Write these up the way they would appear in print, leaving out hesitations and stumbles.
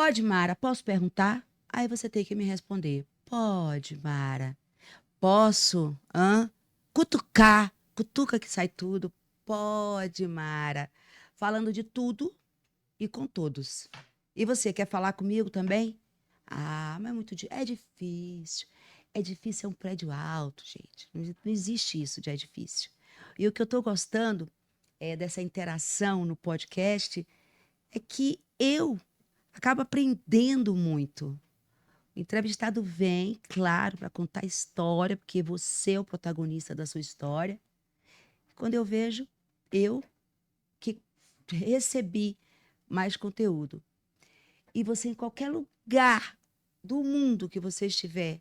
Pode, Mara, posso perguntar? Aí você tem que me responder. Pode, Mara. Posso? Hã? Cutucar. Cutuca que sai tudo. Pode, Mara. Falando de tudo e com todos. E você quer falar comigo também? Ah, mas é muito é difícil. É difícil, é um prédio alto, gente. Não existe isso de é difícil. E o que eu estou gostando dessa interação no podcast é que eu acabo aprendendo muito. O entrevistado vem, claro, para contar história, porque você é o protagonista da sua história. Quando eu vejo, eu que recebi mais conteúdo. E você, em qualquer lugar do mundo que você estiver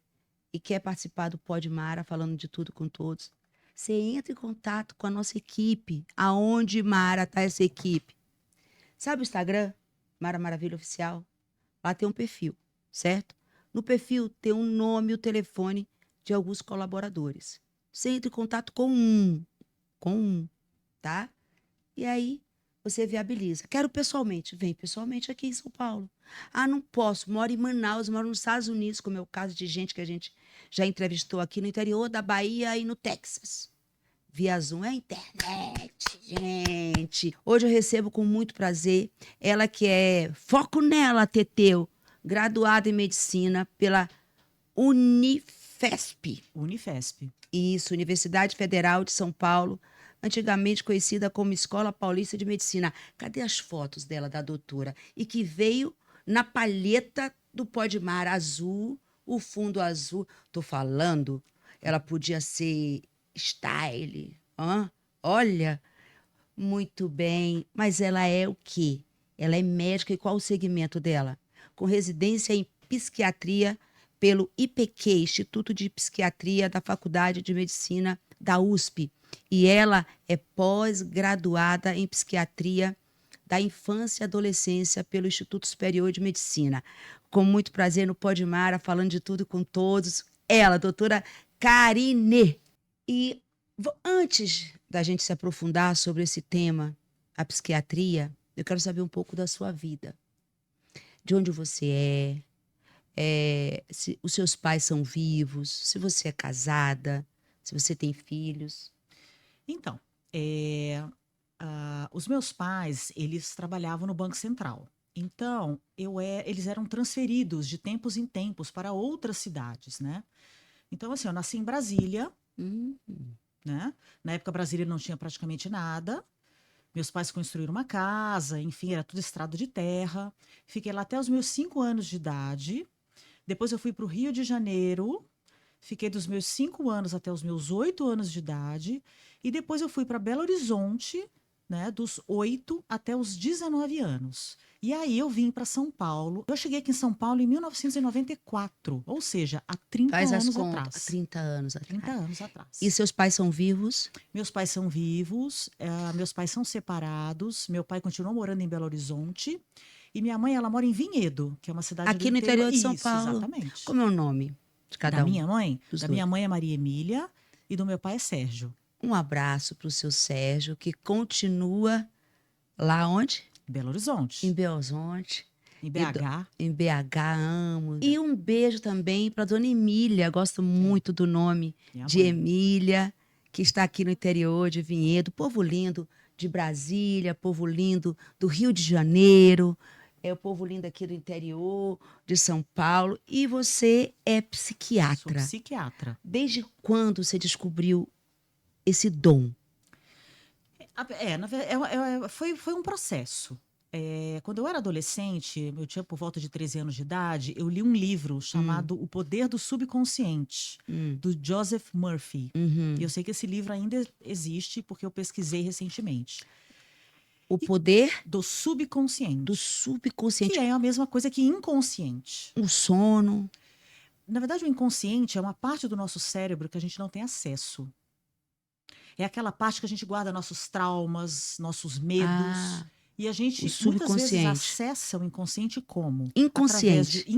e quer participar do Pod Mara, falando de tudo com todos, você entra em contato com a nossa equipe. Aonde, Mara, está essa equipe? Sabe o Instagram? Mara Maravilha Oficial? Lá tem um perfil, certo? No perfil tem um nome e o telefone de alguns colaboradores. Você entra em contato com um, tá? E aí você viabiliza. Quero pessoalmente. Vem pessoalmente aqui em São Paulo. Ah, não posso. Moro em Manaus, moro nos Estados Unidos, como é o caso de gente que a gente já entrevistou aqui no interior da Bahia e no Texas. Via Zoom é a internet, gente. Hoje eu recebo com muito prazer ela que é Foco Nela, Teteu, graduada em medicina pela Unifesp. Unifesp. Isso, Universidade Federal de São Paulo, antigamente conhecida como Escola Paulista de Medicina. Cadê as fotos dela, da doutora? E que veio na palheta do Podmar azul, o fundo azul. Tô falando, ela podia ser style. Hã? Olha, muito bem. Mas ela é o quê? Ela é médica e qual o segmento dela? Com residência em psiquiatria pelo IPQ, Instituto de Psiquiatria da Faculdade de Medicina da USP. E ela é pós-graduada em psiquiatria da infância e adolescência pelo Instituto Superior de Medicina. Com muito prazer no Podmara, falando de tudo com todos. Ela, doutora Karine. E antes da gente se aprofundar sobre esse tema, a psiquiatria, eu quero saber um pouco da sua vida. De onde você se os seus pais são vivos, se você é casada, se você tem filhos. Então, os meus pais, eles trabalhavam no Banco Central. Então, eles eram transferidos de tempos em tempos para outras cidades, né? Então, assim, eu nasci em Brasília, Hum, né? Na época, Brasília não tinha praticamente nada. Meus pais construíram uma casa, enfim, era tudo estrada de terra. Fiquei lá até os meus 5 anos de idade. Depois eu fui para o Rio de Janeiro. Fiquei dos meus 5 anos até os meus 8 anos de idade. E depois eu fui para Belo Horizonte, né, dos 8 até os 19 anos. E aí eu vim para São Paulo. Eu cheguei aqui em São Paulo em 1994, ou seja, há 30 faz as anos contas, há atrás. 30 anos 30 atrás. anos atrás. E seus pais são vivos? Meus pais são vivos, meus pais são separados, meu pai continua morando em Belo Horizonte e minha mãe, ela mora em Vinhedo, que é uma cidade do Aqui no interior. interior de São Isso, Paulo. exatamente. Como é o nome de cada um dos Da dois? minha mãe é Maria Emília e do meu pai é Sérgio. Um abraço para o seu Sérgio, que continua lá onde? Belo Em Horizonte, Belo Horizonte. em E BH. em BH, amo. E um beijo também para dona Emília, gosto muito do nome Minha de mãe. Emília, que está aqui no interior de Vinhedo, povo lindo de Brasília, povo lindo do Rio de Janeiro, é o povo lindo aqui do interior de São Paulo. E você é Sou psiquiatra. psiquiatra. Desde quando você descobriu esse dom? Foi um processo. Quando eu era adolescente, eu tinha por volta de 13 anos de idade, eu li um livro chamado O Poder do Subconsciente, do Joseph Murphy. Uhum. E eu sei que esse livro ainda existe porque eu pesquisei recentemente. O poder Do subconsciente. do subconsciente, Que é a mesma coisa que inconsciente. o sono. Na verdade, o inconsciente é uma parte do nosso cérebro que a gente não tem acesso. É aquela parte que a gente guarda nossos traumas, nossos medos. Ah, E a o gente muitas vezes subconsciente. acessa o inconsciente como? Através de Inconsciente. Ou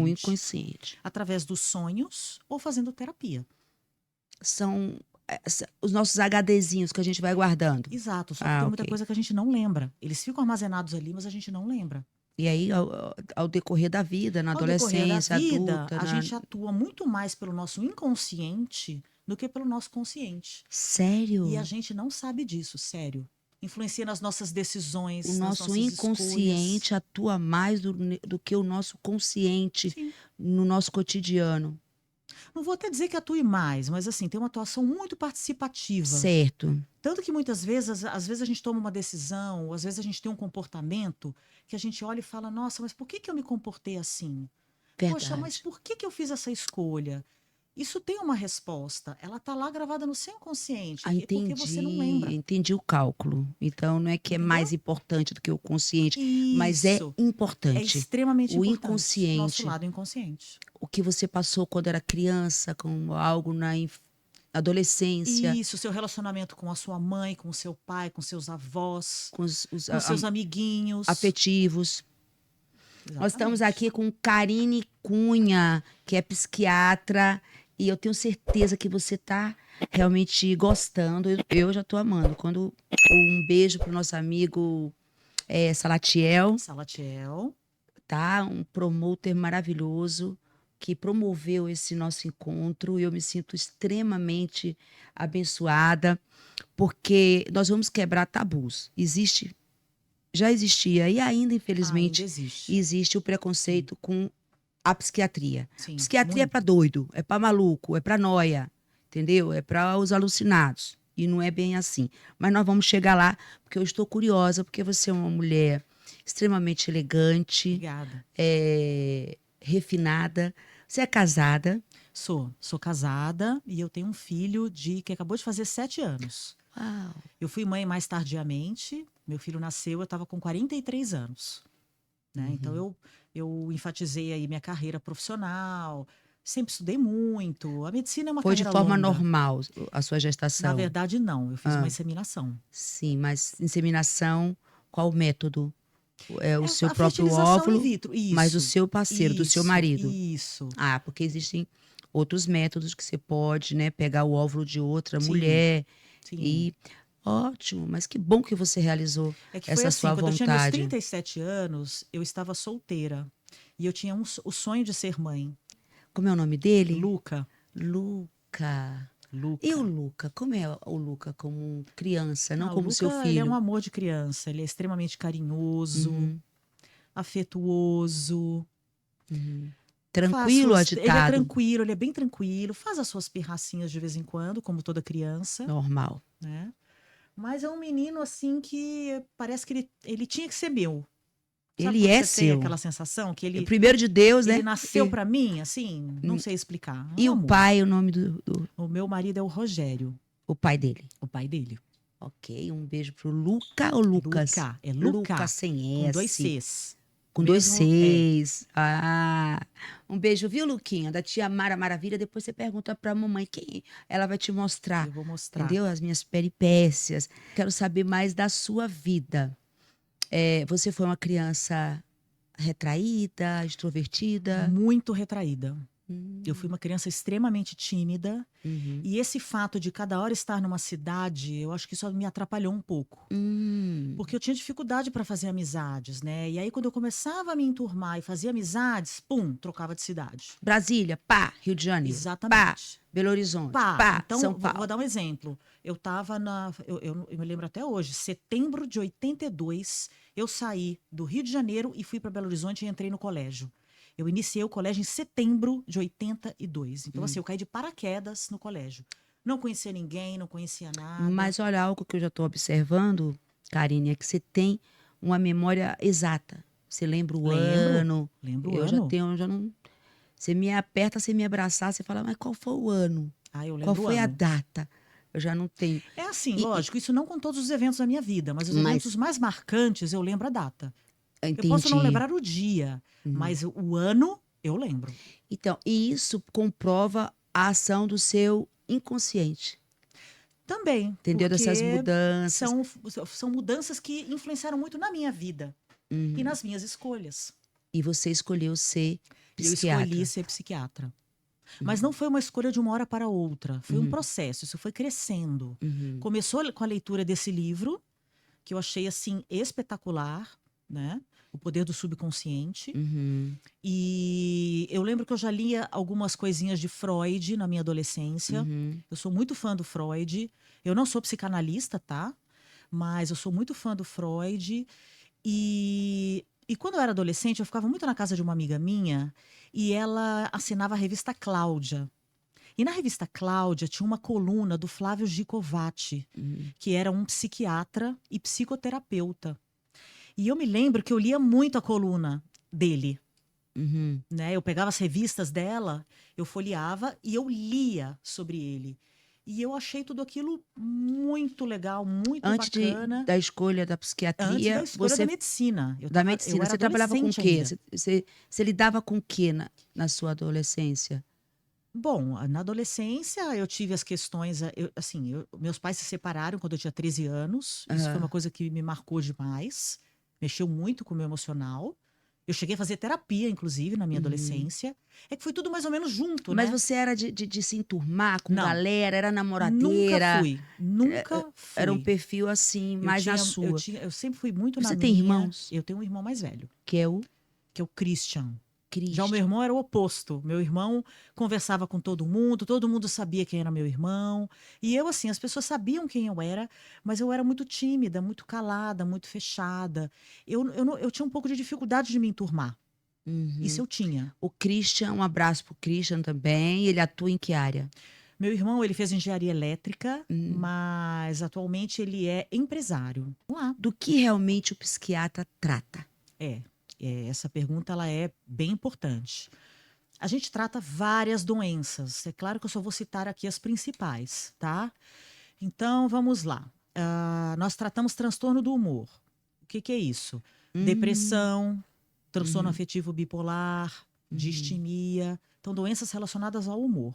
inconsciente. inconsciente. Através dos sonhos ou fazendo terapia. São os nossos HDzinhos que a gente vai guardando. Exato, só que Ah, tem muita ok. coisa que a gente não lembra. Eles ficam armazenados ali, mas a gente não lembra. E aí, ao decorrer da vida, na Ao decorrer da adolescência, vida, adulta, a na... gente atua muito mais pelo nosso inconsciente do que pelo nosso consciente. E a Sério? gente não sabe disso, sério. Influencia nas nossas O decisões, nas nosso nossas escolhas. inconsciente atua mais do que o nosso consciente Sim. no nosso cotidiano. Não vou até dizer que atue mais, mas assim, tem uma atuação muito participativa. Certo. Tanto que muitas vezes, às vezes a gente toma uma decisão, ou às vezes a gente tem um comportamento que a gente olha e fala, nossa, mas por que que eu me comportei assim? Poxa, mas Verdade. por que que eu fiz essa escolha? Isso tem uma resposta. Ela está lá gravada no seu inconsciente. Ah, É porque você não lembra. entendi o cálculo. Então, não é que é mais Entendeu? importante do que o consciente, mas é Isso. É importante. extremamente O importante. Nosso inconsciente, lado inconsciente. o que você passou quando era criança, com algo na adolescência, Isso, seu relacionamento com a sua mãe, com o seu pai, com seus avós, com os com seus amiguinhos. afetivos. Nós estamos Exatamente. aqui com Karine Cunha, que é psiquiatra, e eu tenho certeza que você está realmente gostando. Eu já estou amando. Um beijo para o nosso amigo Salatiel, Salatiel. tá? Um promotor maravilhoso que promoveu esse nosso encontro. E eu me sinto extremamente abençoada, porque nós vamos quebrar tabus. Já existia e ainda, Ainda infelizmente, existe. existe o Sim, preconceito com a psiquiatria. sim, Psiquiatria é para muito. doido, é para maluco, é para noia, entendeu? É para os alucinados. E não é bem assim. Mas nós vamos chegar lá, porque eu estou curiosa, porque você é uma mulher extremamente elegante, Obrigada. refinada. Você é casada. Sou casada e eu tenho um filho que acabou de fazer 7 anos. Uau. Eu fui mãe mais tardiamente. Meu filho nasceu, eu estava com 43 anos. Né? Então eu enfatizei aí minha carreira profissional. Sempre estudei muito. A medicina é uma Foi de carreira forma longa. normal a sua Na gestação? verdade, não. Eu fiz uma Ah, inseminação. sim, mas inseminação, qual o método? É o É seu a próprio fertilização in óvulo, vitro. mas do Isso, seu parceiro, do seu isso, marido. isso. Ah, porque existem outros métodos que você pode, né, pegar o óvulo de outra Sim, mulher sim. e ótimo, mas que bom que você realizou É que foi essa assim, sua quando eu tinha meus vontade. 37 anos, eu estava solteira. E eu tinha o sonho de ser mãe. Como é o nome dele? Luca, Luca. E o Luca. Luca? Como é o Luca como criança, não Ah, o como seu Luca, ele é um filho? amor de criança. Ele é extremamente carinhoso, Uhum, afetuoso. uhum. Faz Tranquilo, suas, ele é agitado? tranquilo, ele é bem tranquilo, faz as suas pirracinhas de vez em quando, como toda criança, Normal. né? Mas é um menino assim que parece que ele tinha que ser meu. Sabe Ele quando é você tem seu. aquela sensação que É primeiro de Deus, ele né? nasceu pra mim, assim, não sei explicar. É um E o amor. pai, o nome do O meu marido é o Rogério, o pai dele? o pai dele. Ok, um beijo pro Luca ou Lucas? Luca, é Lucas Luca, sem com 2 S, Cs. com dois Mesmo é. Cs. Ah, um beijo, viu, Luquinha? Da tia Mara Maravilha. Depois você pergunta pra mamãe quem ela vai te mostrar, Eu vou mostrar. entendeu? As minhas peripécias. Quero saber mais da sua vida. Você foi uma criança retraída, extrovertida? Muito retraída. Eu fui Hum, uma criança extremamente tímida. uhum. E esse fato de cada hora estar numa cidade, eu acho que isso me atrapalhou um pouco. Porque Hum. eu tinha dificuldade para fazer amizades, né? E aí, quando eu começava a me enturmar e fazia amizades, pum, trocava de cidade. Brasília, pá, Rio de Janeiro, pá, Exatamente. Belo Horizonte, Pá, pá, então, São vou Paulo. dar um exemplo. Eu estava na. Eu me lembro até hoje, setembro de 82, eu saí do Rio de Janeiro e fui para Belo Horizonte e entrei no colégio. Eu iniciei o colégio em setembro de 82. Então, assim, Hum. eu caí de paraquedas no colégio. Não conhecia ninguém, não conhecia nada. Mas olha, algo que eu já estou observando, Karine, é que você tem uma memória exata. Você lembra o Lembro, ano. lembro o Eu já ano. tenho, eu já não. Você me aperta, você me abraçar, você fala, mas qual foi o ano? Ah, eu Qual lembro o foi a ano. data? Eu já não tenho. É assim, E, lógico, isso não com todos os eventos da minha vida, mas os eventos mas, mais marcantes eu lembro a data. Eu posso não entendi. lembrar o dia, Uhum. mas o ano eu lembro. Então, e isso comprova a ação do seu inconsciente, Também, entendeu? Dessas porque mudanças. são mudanças que influenciaram muito na minha vida e Uhum. nas minhas escolhas. E você escolheu ser E eu escolhi psiquiatra. ser psiquiatra. Mas não Uhum. foi uma escolha de uma hora para outra, foi um Uhum. processo, isso foi crescendo. Uhum. Começou com a leitura desse livro, que eu achei assim espetacular. né? O poder do subconsciente. Uhum. E eu lembro que eu já lia algumas coisinhas de Freud na minha adolescência. Uhum. Eu sou muito fã do Freud. Eu não sou psicanalista, tá? Mas eu sou muito fã do Freud. E quando eu era adolescente, eu ficava muito na casa de uma amiga minha e ela assinava a revista Cláudia. E na revista Cláudia tinha uma coluna do Flávio Gicovati, Uhum. que era um psiquiatra e psicoterapeuta. E eu me lembro que eu lia muito a coluna dele, Uhum. né? Eu pegava as revistas dela, eu folheava e eu lia sobre ele. E eu achei tudo aquilo muito legal, muito Antes bacana, da escolha da antes da psiquiatria, escolha da você medicina. da Eu medicina, era você trabalhava com o adolescente quê? ainda. Você lidava com o quê na sua adolescência? Bom, na adolescência eu tive as questões, meus pais se separaram quando eu tinha 13 anos. Isso foi uma Aham. coisa que me marcou demais, mexeu muito com o meu emocional. Eu cheguei a fazer terapia, inclusive, na minha Uhum. adolescência. É que foi tudo mais ou menos junto, Mas né? você era de se enturmar com Não, galera, era nunca namoradeira, fui, eh, nunca era um fui. perfil assim, mais na sua. Eu sempre fui muito na Você tem minha. irmãos? Eu tenho um irmão mais velho, Que é o que é o Christian. Já o meu Christian. irmão era o oposto. Meu irmão conversava com todo mundo sabia quem era meu irmão. E eu, assim, as pessoas sabiam quem eu era, mas eu era muito tímida, muito calada, muito fechada. Eu tinha um pouco de dificuldade de me enturmar. Isso Uhum. eu tinha. O Christian, um abraço pro Christian também. Ele atua em que área? Meu irmão, ele fez engenharia elétrica, Hum. mas atualmente ele é empresário. Vamos lá. Do que realmente o psiquiatra trata? É, essa pergunta ela é bem importante. A gente trata várias doenças. É claro que eu só vou citar aqui as principais, tá? Então, vamos lá. Nós tratamos transtorno do humor. O que é isso? Hum. Depressão, transtorno Uhum. afetivo bipolar, Uhum. distimia. Então, doenças relacionadas ao humor.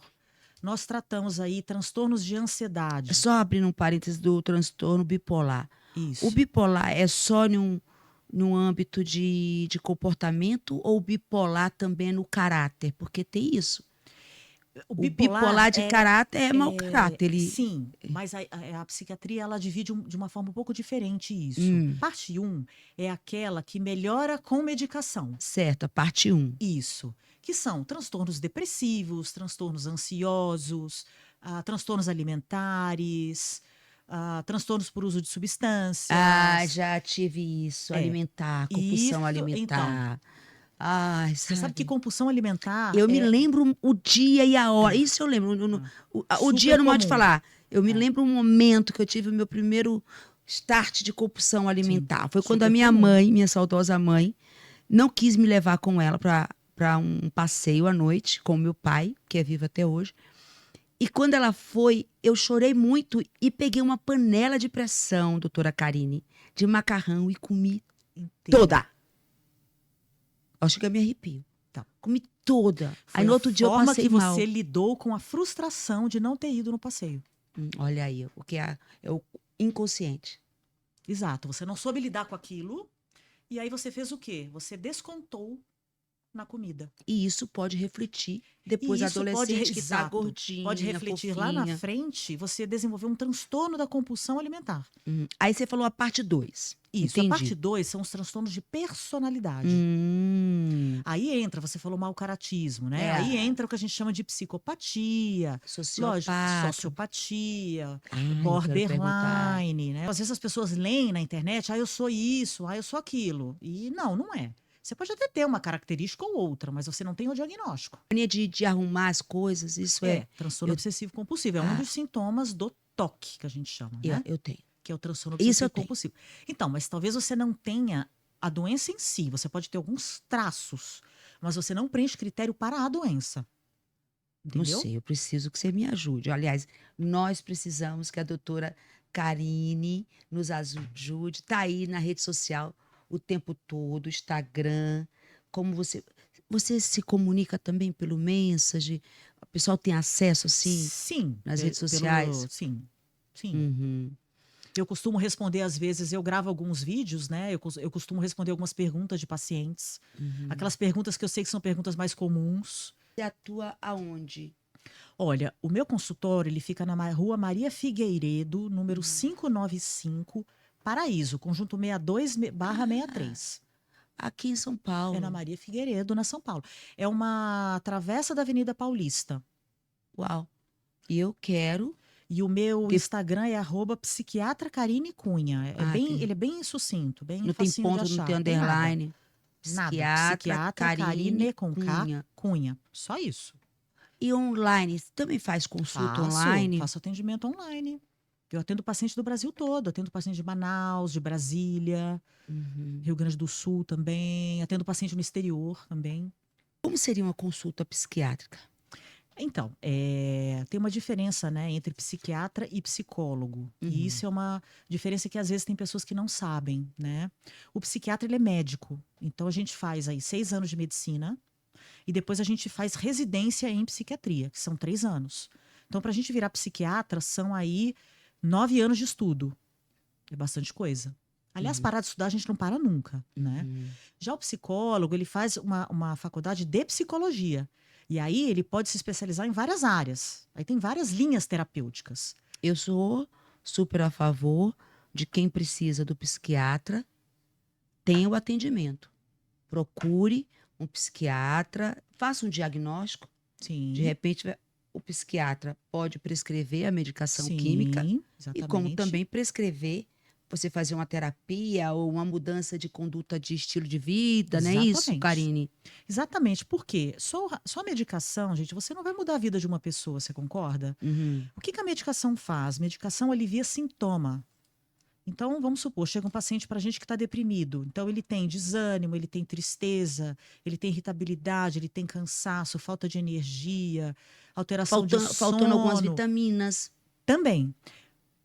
Nós tratamos aí transtornos de ansiedade. Só abrindo um parênteses do transtorno bipolar. O Isso. bipolar é só num âmbito de comportamento ou o bipolar também é no caráter? Porque tem isso. O O bipolar bipolar de caráter é mau caráter. Ele. sim, mas a psiquiatria ela divide de uma forma um pouco diferente isso. Hum, Parte um é aquela que melhora com medicação. certo, a parte um. Isso. Que são transtornos depressivos, transtornos ansiosos, transtornos alimentares, transtornos por uso de Ah, substâncias. já tive isso. É. Alimentar, compulsão Isso, então. alimentar. Ai, Você sabe que sabe? compulsão alimentar Eu me é, lembro o dia e a hora. é Isso eu lembro. ah, O dia super não pode comum. falar. Eu me É, lembro um momento que eu tive o meu primeiro start de compulsão sim, alimentar. Foi quando a super minha comum. mãe, minha saudosa mãe, não quis me levar com ela para um passeio à noite com o meu pai, que é vivo até hoje. E quando ela foi, eu chorei muito e peguei uma panela de pressão, doutora Karine, de macarrão e comi Inteira. toda. Acho que eu me arrepio. Tá. Comi toda. Aí Foi no a outro dia eu forma passei que você mal. lidou com a frustração de não ter ido no passeio. Olha aí, o que é o inconsciente. Exato. Você não soube lidar com aquilo. E aí você fez o quê? Você descontou na comida. E isso pode refletir depois E a isso adolescente que tá exato, pode gordinha, refletir lá na fofinha. frente, você desenvolver um transtorno da compulsão alimentar. Aí você falou a parte 2. Isso. A parte Entendi. 2 são os transtornos de personalidade. Hum, Aí entra, você falou mau caratismo, né? Aí é, entra o que a gente chama de psicopatia, lógico, sociopata. sociopatia, Ah, eu quero perguntar. borderline, né? Às vezes as pessoas leem na internet, eu sou isso, eu sou aquilo. E não é. Você pode até ter uma característica ou outra, mas você não tem o diagnóstico. Mania de arrumar as coisas, isso é. Transtorno Eu, obsessivo compulsivo. É um ah, dos sintomas do TOC, que a gente chama, né? eu tenho. Que é o transtorno Isso eu obsessivo tenho. compulsivo. Então, mas talvez você não tenha a doença em si. Você pode ter alguns traços, mas você não preenche critério para a doença. Não Entendeu? sei, eu preciso que você me ajude. Aliás, nós precisamos que a doutora Karine nos ajude. Está aí na rede social o tempo todo, Instagram. Como você se comunica também pelo Message? O pessoal tem acesso, assim, Sim, nas redes sociais? sim, sim. Uhum, Eu costumo responder, às vezes, eu gravo alguns vídeos, né? Eu costumo responder algumas perguntas de pacientes. uhum. Aquelas perguntas que eu sei que são perguntas mais comuns. Você atua aonde? Olha, o meu consultório, ele fica na rua Maria Figueiredo, número Uhum. 595, Paraíso, conjunto 62/63. Aqui em São É na Paulo. Maria Figueiredo, na São Paulo. É uma travessa da Avenida Paulista. Uau. E eu quero E o meu ter. Instagram é @psiquiatra Karine Cunha. Ah, Ele é bem sucinto, bem não tem facinho de ponto, não tem achar. Tem nada. underline. Nada. Psiquiatra Psiquiatra Karine Karine com K Cunha. Cunha. Só isso. E online, você também faz consulta online? Faço atendimento online. Eu atendo paciente do Brasil todo. Atendo paciente de Manaus, de Brasília, Uhum. Rio Grande do Sul também. Atendo paciente no exterior também. Como seria uma consulta psiquiátrica? Então, tem uma diferença, né, entre psiquiatra e psicólogo. E Uhum. isso é uma diferença que às vezes tem pessoas que não sabem, né? O psiquiatra, ele é médico. Então, a gente faz aí 6 anos de medicina e depois a gente faz residência em psiquiatria, que são 3 anos. Então, para a gente virar psiquiatra, são aí 9 anos de estudo. É bastante coisa. Aliás, Uhum. parar de estudar a gente não para nunca, né? Uhum. Já o psicólogo, ele faz uma faculdade de psicologia. E aí ele pode se especializar em várias áreas. Aí tem várias linhas terapêuticas. Eu sou super a favor de quem precisa do psiquiatra, tenha o atendimento. Procure um psiquiatra, faça um diagnóstico. De Sim, repente, o psiquiatra pode prescrever a medicação química sim, e como exatamente. também prescrever você fazer uma terapia ou uma mudança de conduta de estilo de vida, não é isso, Exatamente. Karine? Exatamente. Por quê? Só a medicação, gente, você não vai mudar a vida de uma pessoa, você concorda? Uhum. O que que a medicação faz? Medicação alivia sintoma. Então, vamos supor, chega um paciente para a gente que está deprimido. Então, ele tem desânimo, ele tem tristeza, ele tem irritabilidade, ele tem cansaço, falta de energia, alteração de Faltando algumas sono. vitaminas. Também,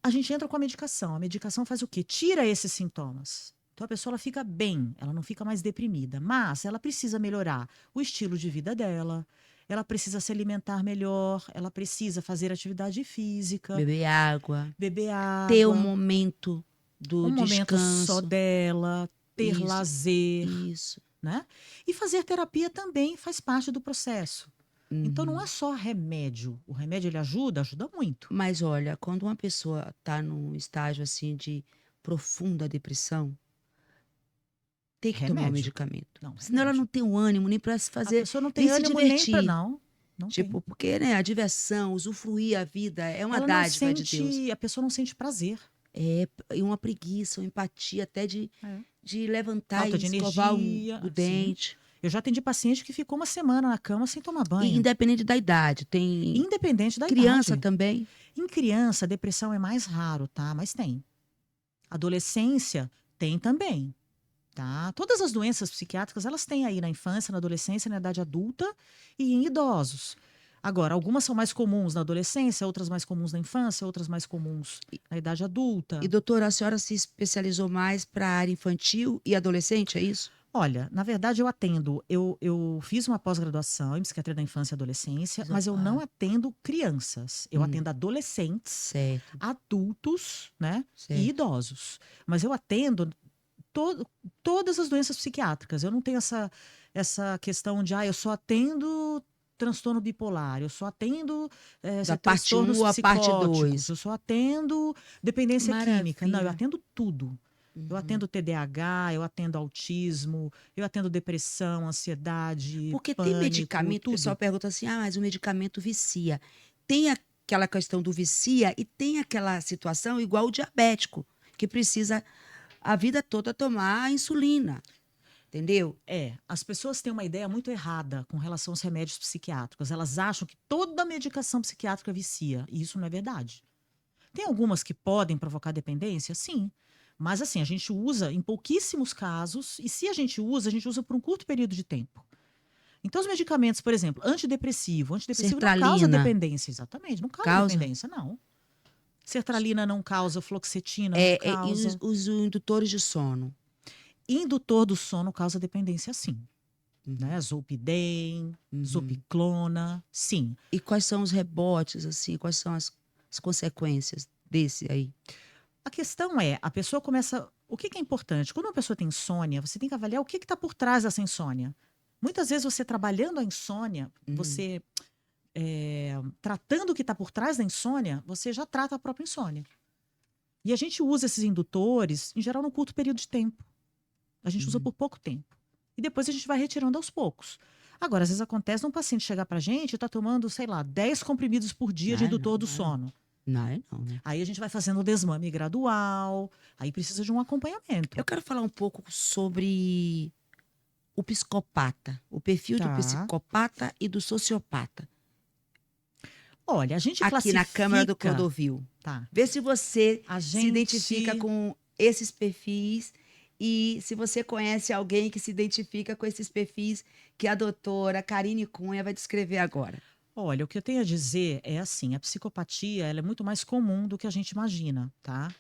a gente entra com a medicação. A medicação faz o quê? Tira esses sintomas. Então, a pessoa ela fica bem, ela não fica mais deprimida. Mas ela precisa melhorar o estilo de vida dela, ela precisa se alimentar melhor, ela precisa fazer atividade física, Beber água, beber ter o água. momento do Um momento só descanso. dela, ter Isso, lazer, isso. né? E fazer terapia também faz parte do processo. Então não é Uhum. só remédio. O remédio ele ajuda, ajuda muito. Mas olha, quando uma pessoa está num estágio assim de profunda depressão, tem que tomar o Remédio. medicamento. Não, Senão ela não remédio. tem o ânimo nem para se A fazer, pessoa não nem tem se ânimo nem para divertir. não, não tem. Tipo, porque, né, a diversão, usufruir a vida é uma Ela não dádiva de Deus. sente, a pessoa não sente prazer. É e uma preguiça, uma empatia até É. de levantar Falta e de escovar energia, o sim. dente. Eu já atendi paciente que ficou uma semana na cama sem tomar E banho, independente da idade, tem independente da criança idade. também. Em criança, a depressão é mais raro, tá? Mas tem. Adolescência tem também. Tá? Todas as doenças psiquiátricas, elas têm aí na infância, na adolescência, na idade adulta e em idosos. Agora, algumas são mais comuns na adolescência, outras mais comuns na infância, outras mais comuns na idade E, adulta. doutora, a senhora se especializou mais para a área infantil e adolescente, é isso? Olha, na verdade, eu atendo. Eu fiz uma pós-graduação em psiquiatria da infância e adolescência, mas eu não Ah, atendo crianças. Eu hum, atendo adolescentes, certo, adultos, né? E certo. idosos. Mas eu atendo to- todas as doenças psiquiátricas. Eu não tenho essa questão de, eu só atendo transtorno bipolar, eu só atendo Da parte um transtornos ou a parte psicóticos, 2? eu só atendo dependência química. Não, eu Maravilha. atendo tudo. Eu Uhum. atendo TDAH, eu atendo autismo, eu atendo depressão, ansiedade, Porque tem pânico, medicamento, o pessoal tudo. pergunta assim, mas o medicamento vicia. Tem aquela questão do vicia e tem aquela situação igual o diabético, que precisa a vida toda tomar insulina, entendeu? As pessoas têm uma ideia muito errada com relação aos remédios psiquiátricos. Elas acham que toda medicação psiquiátrica vicia, e isso não é verdade. Tem algumas que podem provocar dependência? Sim. Mas assim, a gente usa em pouquíssimos casos, e se a gente usa por um curto período de tempo. Então, os medicamentos, por exemplo, antidepressivo não causa Sertralina dependência, exatamente, não causa causa? dependência, não. Sertralina não causa, fluoxetina não E causa. os indutores de sono? Indutor do sono causa dependência, sim. Uhum, Né? Zolpidem, uhum. zopiclona, sim. E quais são os rebotes, assim, quais são as consequências desse aí? A questão é, a pessoa começa. O que que é importante? Quando uma pessoa tem insônia, você tem que avaliar o que está por trás dessa insônia. Muitas vezes você trabalhando a insônia, Uhum, você tratando o que está por trás da insônia, você já trata a própria insônia. E a gente usa esses indutores, em geral, num curto período de tempo. A gente usa uhum. por pouco tempo. E depois a gente vai retirando aos poucos. Agora, às vezes acontece de um paciente chegar pra gente e tá tomando, sei lá, 10 comprimidos por dia de Não, indutor do não, não. sono. Não, é não, né? Aí a gente vai fazendo o desmame gradual, aí precisa de um acompanhamento. Eu quero falar um pouco sobre o psicopata, o perfil do Tá. psicopata e do sociopata, Olha, a gente aqui na Câmara do classifica. Clodovil. Tá. Vê se você A se identifica gente. com esses perfis e se você conhece alguém que se identifica com esses perfis que a doutora Karine Cunha vai descrever agora. Olha, o que eu tenho a dizer é assim, a psicopatia ela é muito mais comum do que a gente imagina, tá?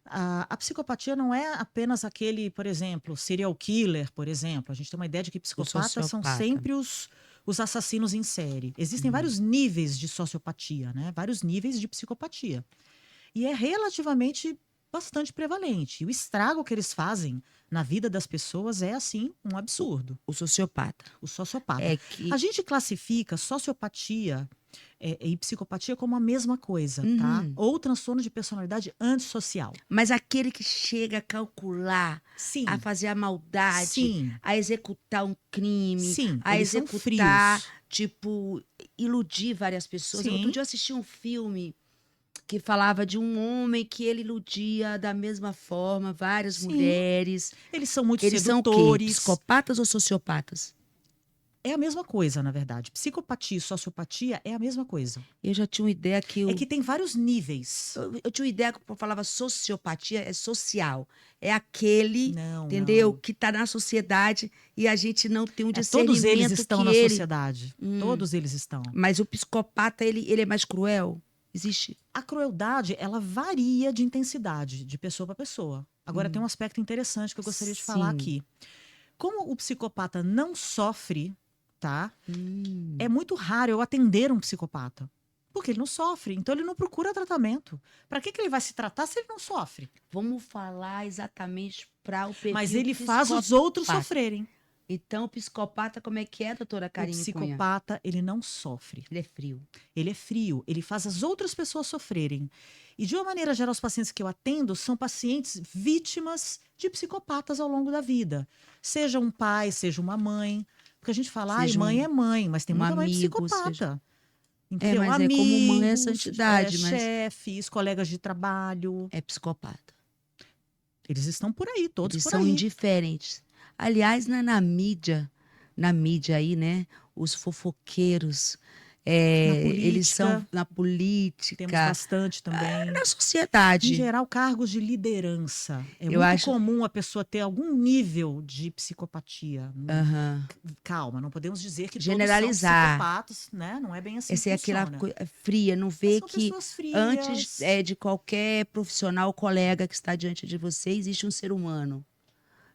A psicopatia não é apenas aquele, por exemplo, serial killer, por exemplo. A gente tem uma ideia de que O psicopatas são sociopata. sempre os assassinos em série. Existem Uhum. vários níveis de sociopatia, né? Vários níveis de psicopatia. E é relativamente bastante prevalente. E o estrago que eles fazem na vida das pessoas é, assim, um absurdo. O sociopata. O sociopata. É que. A gente classifica sociopatia e psicopatia como a mesma coisa, tá? Uhum. Ou transtorno de personalidade antissocial. Mas aquele que chega a calcular, Sim, a fazer a maldade, sim, a executar um crime, sim. a Eles são executar, frios. tipo, iludir várias pessoas. Outro Sim, dia eu assisti um filme que falava de um homem que ele iludia da mesma forma várias sim. mulheres. Eles são muito Eles são o quê? sedutores. Psicopatas ou sociopatas? É a mesma coisa, na verdade. Psicopatia e sociopatia é a mesma coisa. Eu já tinha uma ideia que É que tem vários níveis. eu tinha uma ideia que eu falava sociopatia é social. É aquele, Não, entendeu? não. Que está na sociedade e a gente não tem um Todos eles discernimento estão que na ele. sociedade. Todos eles estão. Mas o psicopata, ele é mais cruel? Existe? A crueldade, ela varia de intensidade, de pessoa para pessoa. Agora, tem um aspecto interessante que eu gostaria de falar Sim. aqui. Como o psicopata não sofre, tá? É Hum. muito raro eu atender um psicopata. Porque ele não sofre, então ele não procura tratamento. Para que ele vai se tratar se ele não sofre? Vamos falar exatamente para o Mas perfil ele faz os outros psicopata. sofrerem. Então, o psicopata, como é que é, doutora O Karine Cunha? psicopata, ele não sofre. Ele é frio. Ele é frio, ele faz as outras pessoas sofrerem. E de uma maneira geral, os pacientes que eu atendo são pacientes vítimas de psicopatas ao longo da vida. Seja um pai, seja uma mãe. Porque a gente fala, ai, Seja mãe é mãe, mas tem um muita mãe amigo, psicopata. seja. Entendeu? Mas é como mãe é Amigos, santidade, mas chefes, colegas de trabalho. é psicopata. Eles estão por aí, todos Eles por são aí. indiferentes. Aliás, na mídia aí, né? Os fofoqueiros, Na eles são política, na temos política, bastante também. na Em sociedade. geral, cargos de liderança. É Eu muito acho. comum a pessoa ter algum nível de psicopatia. Aham. Calma, não podemos dizer que todos são Generalizar. psicopatas, né? Não é bem assim que Essa é aquela funciona. coisa fria, não Mas vê são que pessoas antes frias. de qualquer profissional, colega que está diante de você, existe um ser humano.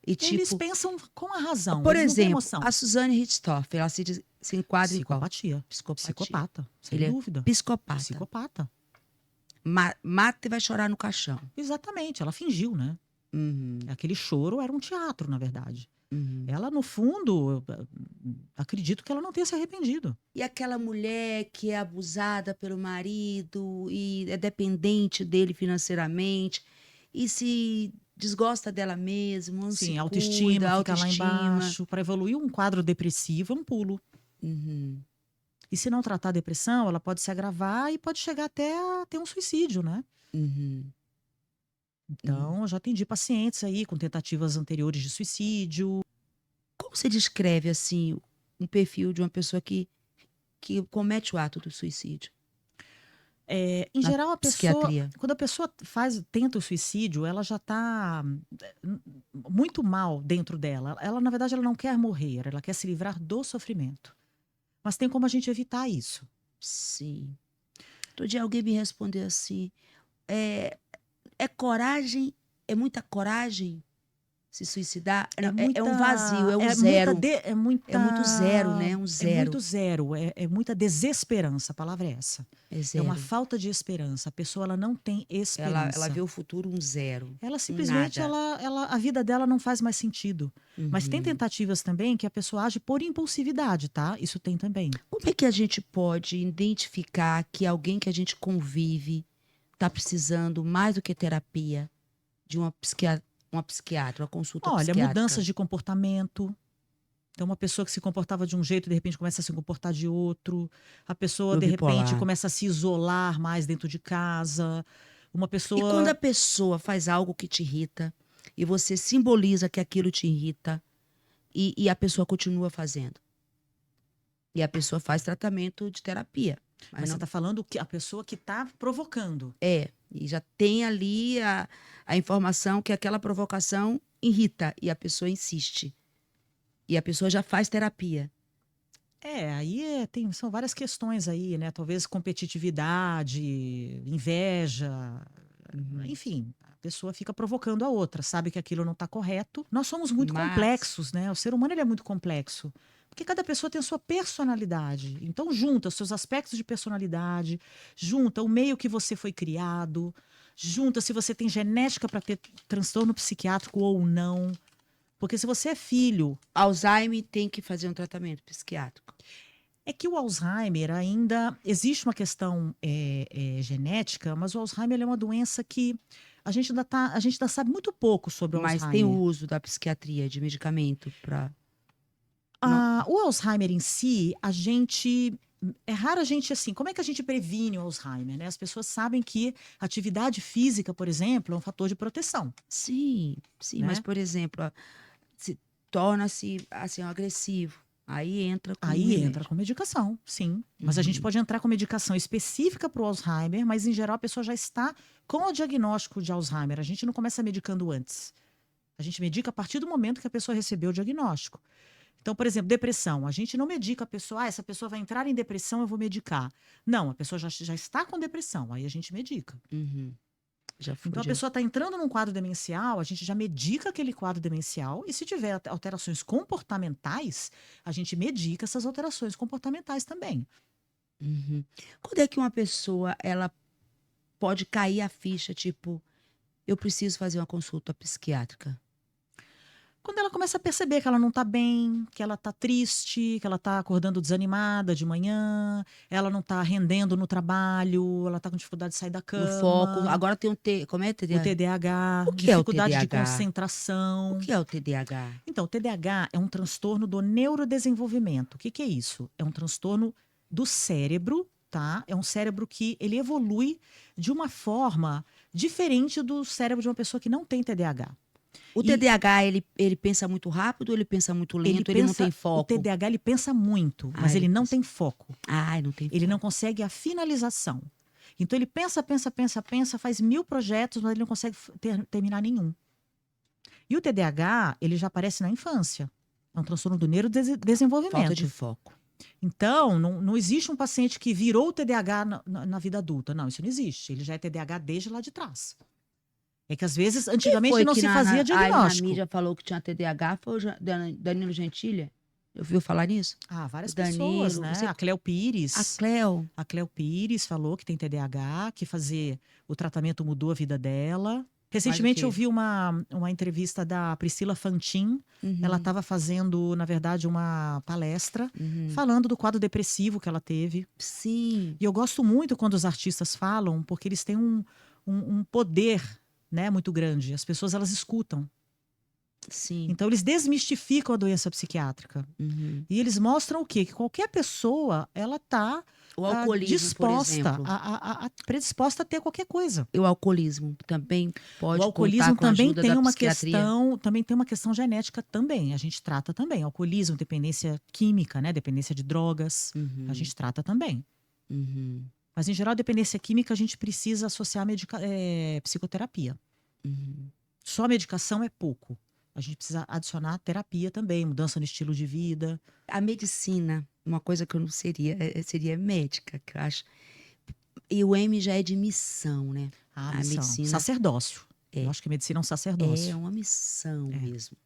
E Eles tipo, pensam com a razão, por eles não têm exemplo, emoção. a Suzane Richthofen, ela se enquadra em qual? Psicopatia. Psicopatia. Psicopata, sem Ele é dúvida. psicopata. Psicopata. Mata e vai chorar no caixão. Exatamente, ela fingiu, né? Uhum, Aquele choro era um teatro, na verdade. uhum. Ela, no fundo, acredito que ela não tenha se arrependido. E aquela mulher que é abusada pelo marido e é dependente dele financeiramente e se desgosta dela mesma, não se Sim, cuida, autoestima fica lá autoestima. embaixo. Para evoluir um quadro depressivo, é um pulo. Uhum, E se não tratar a depressão, ela pode se agravar e pode chegar até a ter um suicídio, né? uhum, uhum. Então, eu já atendi pacientes aí com tentativas anteriores de suicídio. Como você descreve, assim, um perfil de uma pessoa que comete o ato do suicídio Em na geral, psiquiatria? quando a pessoa tenta o suicídio, ela já está muito mal dentro dela. Ela, na verdade, ela não quer morrer, ela quer se livrar do sofrimento. Mas tem como a gente evitar isso. Sim. Outro dia alguém me respondeu assim, é, é coragem, é muita coragem se suicidar? Não, é um vazio, é um zero. É muito zero, né? Um É muito zero. zero, é muita desesperança, a palavra é essa. É É uma zero. falta de esperança. A pessoa ela não tem Ela esperança. vê o futuro um zero, Ela um simplesmente, nada. a vida dela não faz mais sentido. Mas tem Uhum. tentativas também que a pessoa age por impulsividade, tá? Isso tem também. Como é que a gente pode identificar que alguém que a gente convive está precisando mais do que terapia de uma psiquiatra, uma consulta Olha, mudanças psiquiátrica? de comportamento, Então, uma pessoa que se comportava de um jeito, de repente começa a se comportar de outro. A pessoa, No de repente, bipolar. começa a se isolar mais dentro de casa. Uma E quando pessoa. a pessoa faz algo que te irrita e você simboliza que aquilo te irrita e a pessoa continua fazendo. E a pessoa faz tratamento de terapia. Mas Mas você não está falando que a pessoa que está provocando. é. E já tem ali a informação que aquela provocação irrita e a pessoa insiste. E a pessoa já faz terapia. Aí são várias questões aí, né? Talvez competitividade, inveja, Uhum. enfim, a pessoa fica provocando a outra, sabe que aquilo não está correto. Nós somos muito Mas, complexos, né? O ser humano ele é muito complexo. Porque cada pessoa tem a sua personalidade. Então, junta os seus aspectos de personalidade, junta o meio que você foi criado, junta se você tem genética para ter transtorno psiquiátrico ou não. Porque se você é filho. Alzheimer tem que fazer um tratamento psiquiátrico. É que o Alzheimer ainda existe uma questão genética, mas o Alzheimer é uma doença que a gente ainda sabe muito pouco sobre o Mas tem o Alzheimer. uso da psiquiatria, de medicamento para. Não. O Alzheimer em si, é raro a gente assim. Como é que a gente previne o Alzheimer, né? As pessoas sabem que atividade física, por exemplo, é um fator de proteção, Sim, sim, mas né? por exemplo, se torna-se assim agressivo. Aí entra com um Aí entra remédio. com medicação, sim. Mas a gente Uhum, pode entrar com medicação específica para o Alzheimer, mas em geral a pessoa já está com o diagnóstico de Alzheimer. A gente não começa medicando antes. A gente medica a partir do momento que a pessoa recebeu o diagnóstico. Então, por exemplo, depressão. A gente não medica a pessoa, essa pessoa vai entrar em depressão, eu vou medicar. Não, a pessoa já está com depressão, aí a gente medica. uhum. Já foi, Então, a já. pessoa está entrando num quadro demencial, a gente já medica aquele quadro demencial, e se tiver alterações comportamentais, a gente medica essas alterações comportamentais também. Uhum. Quando é que uma pessoa ela pode cair a ficha, tipo, eu preciso fazer uma consulta psiquiátrica? Quando ela começa a perceber que ela não está bem, que ela está triste, que ela está acordando desanimada de manhã, ela não está rendendo no trabalho, ela está com dificuldade de sair da No foco. cama, Agora tem um T. Como é o TDAH? TDAH, O que é o dificuldade de TDAH? O concentração. que é o TDAH? Então, o TDAH é um transtorno do neurodesenvolvimento. O que que é isso? É um transtorno do cérebro, tá? É um cérebro que ele evolui de uma forma diferente do cérebro de uma pessoa que não tem TDAH. O E TDAH, ele pensa muito rápido, ele pensa muito lento, ele não tem o foco? TDAH ele pensa muito, Ah, mas ele ele não pensa. tem foco. Ai, não tem Ele não foco. consegue a finalização. Então ele pensa, pensa, pensa, pensa, faz 1000 projetos, mas ele não consegue terminar nenhum. E o TDAH, ele já aparece na infância. É um transtorno do Falta de neurodesenvolvimento. foco. Então, não existe um paciente que virou TDAH na vida adulta. Não, isso não existe. Ele já é TDAH desde lá de trás. É que às vezes, Quem antigamente, foi não que se fazia aí na diagnóstico. mídia falou que tinha TDAH? Foi o Danilo Gentili? Ouviu falar nisso? O Várias pessoas, Danilo, né? você, A Cleo a Pires. Cleo. A Cleo Pires falou que tem TDAH, que fazer o tratamento mudou a vida dela. Mais o Recentemente eu quê? vi uma entrevista da Priscila Fantin. Ela Uhum, estava fazendo, na verdade, uma palestra uhum. falando do quadro depressivo que ela teve. Sim, E eu gosto muito quando os artistas falam, porque eles têm um poder, né, muito grande. As pessoas elas escutam. sim. Então eles desmistificam a doença psiquiátrica. Uhum. E eles mostram o quê? Que qualquer pessoa, ela está O alcoolismo, por disposta, exemplo. predisposta a ter qualquer coisa. E o alcoolismo também O pode contar alcoolismo com a ajuda da psiquiatria? também tem uma questão genética também. A gente trata também. Alcoolismo, dependência química, né? Dependência de drogas, a Uhum, gente trata também. uhum, Mas, em geral, dependência química, a gente precisa associar psicoterapia. uhum. Só medicação é pouco. A gente precisa adicionar terapia também, mudança no estilo de vida. A medicina, uma coisa que eu não seria, seria médica, que eu acho. E o M já é de missão, né? A A missão. medicina Sacerdócio. Eu é, acho que a medicina é um é sacerdócio. uma missão É. mesmo.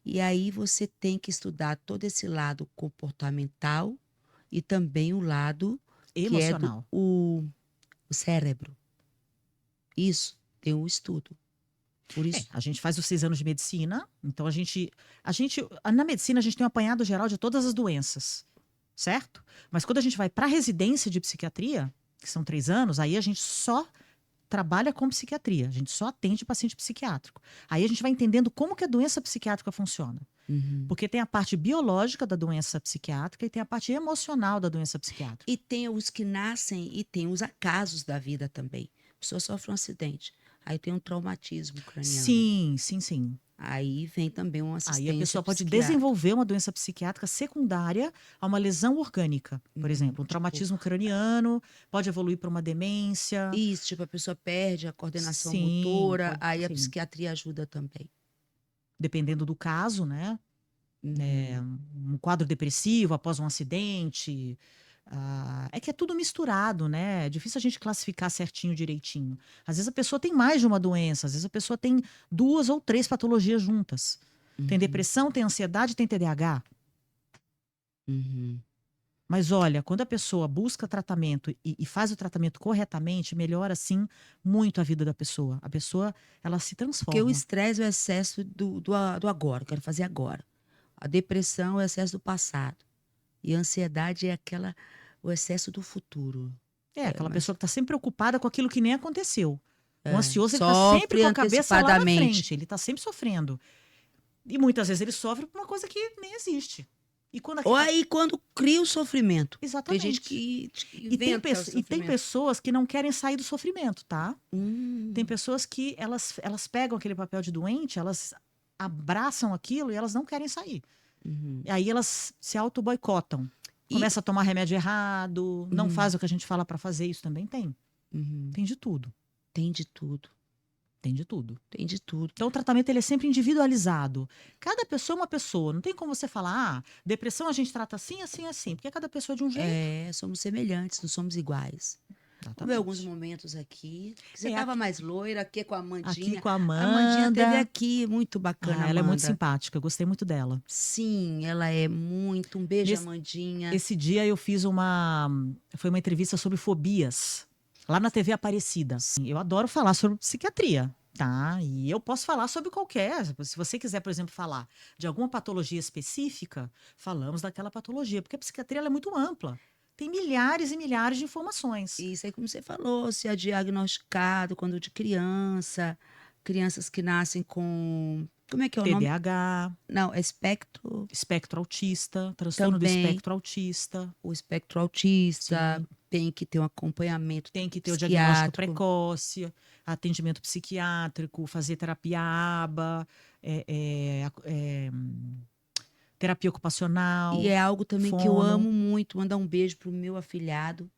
E aí você tem que estudar todo esse lado comportamental e também o lado que é do Emocional. o cérebro. Isso tem um estudo. Por isso, A gente faz os 6 anos de medicina, então na medicina a gente tem um apanhado geral de todas as doenças, certo? Mas quando a gente vai para a residência de psiquiatria, que são 3 anos, aí a gente só trabalha com psiquiatria, a gente só atende paciente psiquiátrico. Aí a gente vai entendendo como que a doença psiquiátrica funciona. Uhum. Porque tem a parte biológica da doença psiquiátrica e tem a parte emocional da doença psiquiátrica. E tem os que nascem e tem os acasos da vida também. A pessoa sofre um acidente, aí tem um traumatismo craniano. Sim, sim, sim. Aí vem também uma Aí a assistência pessoa pode psiquiátrica. desenvolver uma doença psiquiátrica secundária a uma lesão orgânica, por exemplo, um Tipo, traumatismo craniano, pode evoluir para uma demência. isso, tipo, a pessoa perde a coordenação Sim, motora, pode, aí a sim. psiquiatria ajuda também. Dependendo do caso, né? Uhum. Um quadro depressivo após um acidente. É que é tudo misturado, né? É difícil a gente classificar certinho, direitinho. Às vezes a pessoa tem mais de uma doença, às vezes a pessoa tem 2 ou 3 patologias juntas. Tem Uhum. depressão, tem ansiedade, tem TDAH. Uhum. Mas olha, quando a pessoa busca tratamento e faz o tratamento corretamente, melhora, sim, muito a vida da pessoa. A pessoa, ela se Porque o transforma. estresse é o excesso do agora, eu quero fazer agora. A depressão é o excesso do passado. E a ansiedade é o excesso do futuro. É, É, aquela mas pessoa que está sempre preocupada com aquilo que nem aconteceu. O ansioso, ele está sempre sofre com a cabeça lá na antecipadamente. frente, ele está sempre sofrendo. E muitas vezes ele sofre por uma coisa que nem existe. E quando Ou aí quando cria o sofrimento. Tem gente exatamente. que E tem, inventa o e tem sofrimento. pessoas que não querem sair do sofrimento, tá? Tem Hum, pessoas que elas pegam aquele papel de doente, elas abraçam aquilo e elas não querem sair. uhum. E aí elas se auto-boicotam. E Começa a tomar remédio errado, não uhum, faz o que a gente fala para fazer, isso também tem. uhum. Tem de tudo. Tem de tudo. Tem de tudo. Tem de tudo. Então, o tratamento ele é sempre individualizado. Cada pessoa é uma pessoa. Não tem como você falar, depressão a gente trata assim, assim, assim. Porque cada pessoa é de um jeito. É, somos semelhantes, não somos iguais. Vamos ver alguns Exatamente. momentos aqui. Você É, estava mais loira aqui com a aqui Amandinha. com a A Amandinha teve Amanda. aqui, muito bacana, Ah, ela é muito Amanda. simpática, eu gostei muito dela. Sim, ela é muito. Um beijo, Nesse, Amandinha. esse dia eu fiz foi uma entrevista sobre fobias, lá na TV Aparecida. Eu adoro falar sobre psiquiatria, tá? E eu posso falar sobre qualquer. Se você quiser, por exemplo, falar de alguma patologia específica, falamos daquela patologia, porque a psiquiatria ela é muito ampla. Tem milhares e milhares de informações. Isso aí, como você falou, se é diagnosticado quando de criança, crianças que nascem com. Como é que é o nome? TDAH, Não, é espectro espectro autista, transtorno do também. espectro autista. O espectro autista Sim. tem que ter um acompanhamento Tem que ter o diagnóstico psiquiátrico. precoce, atendimento psiquiátrico, fazer terapia ABA, terapia E ocupacional, é algo também que eu fono. amo muito. Mandar um beijo pro meu afilhado,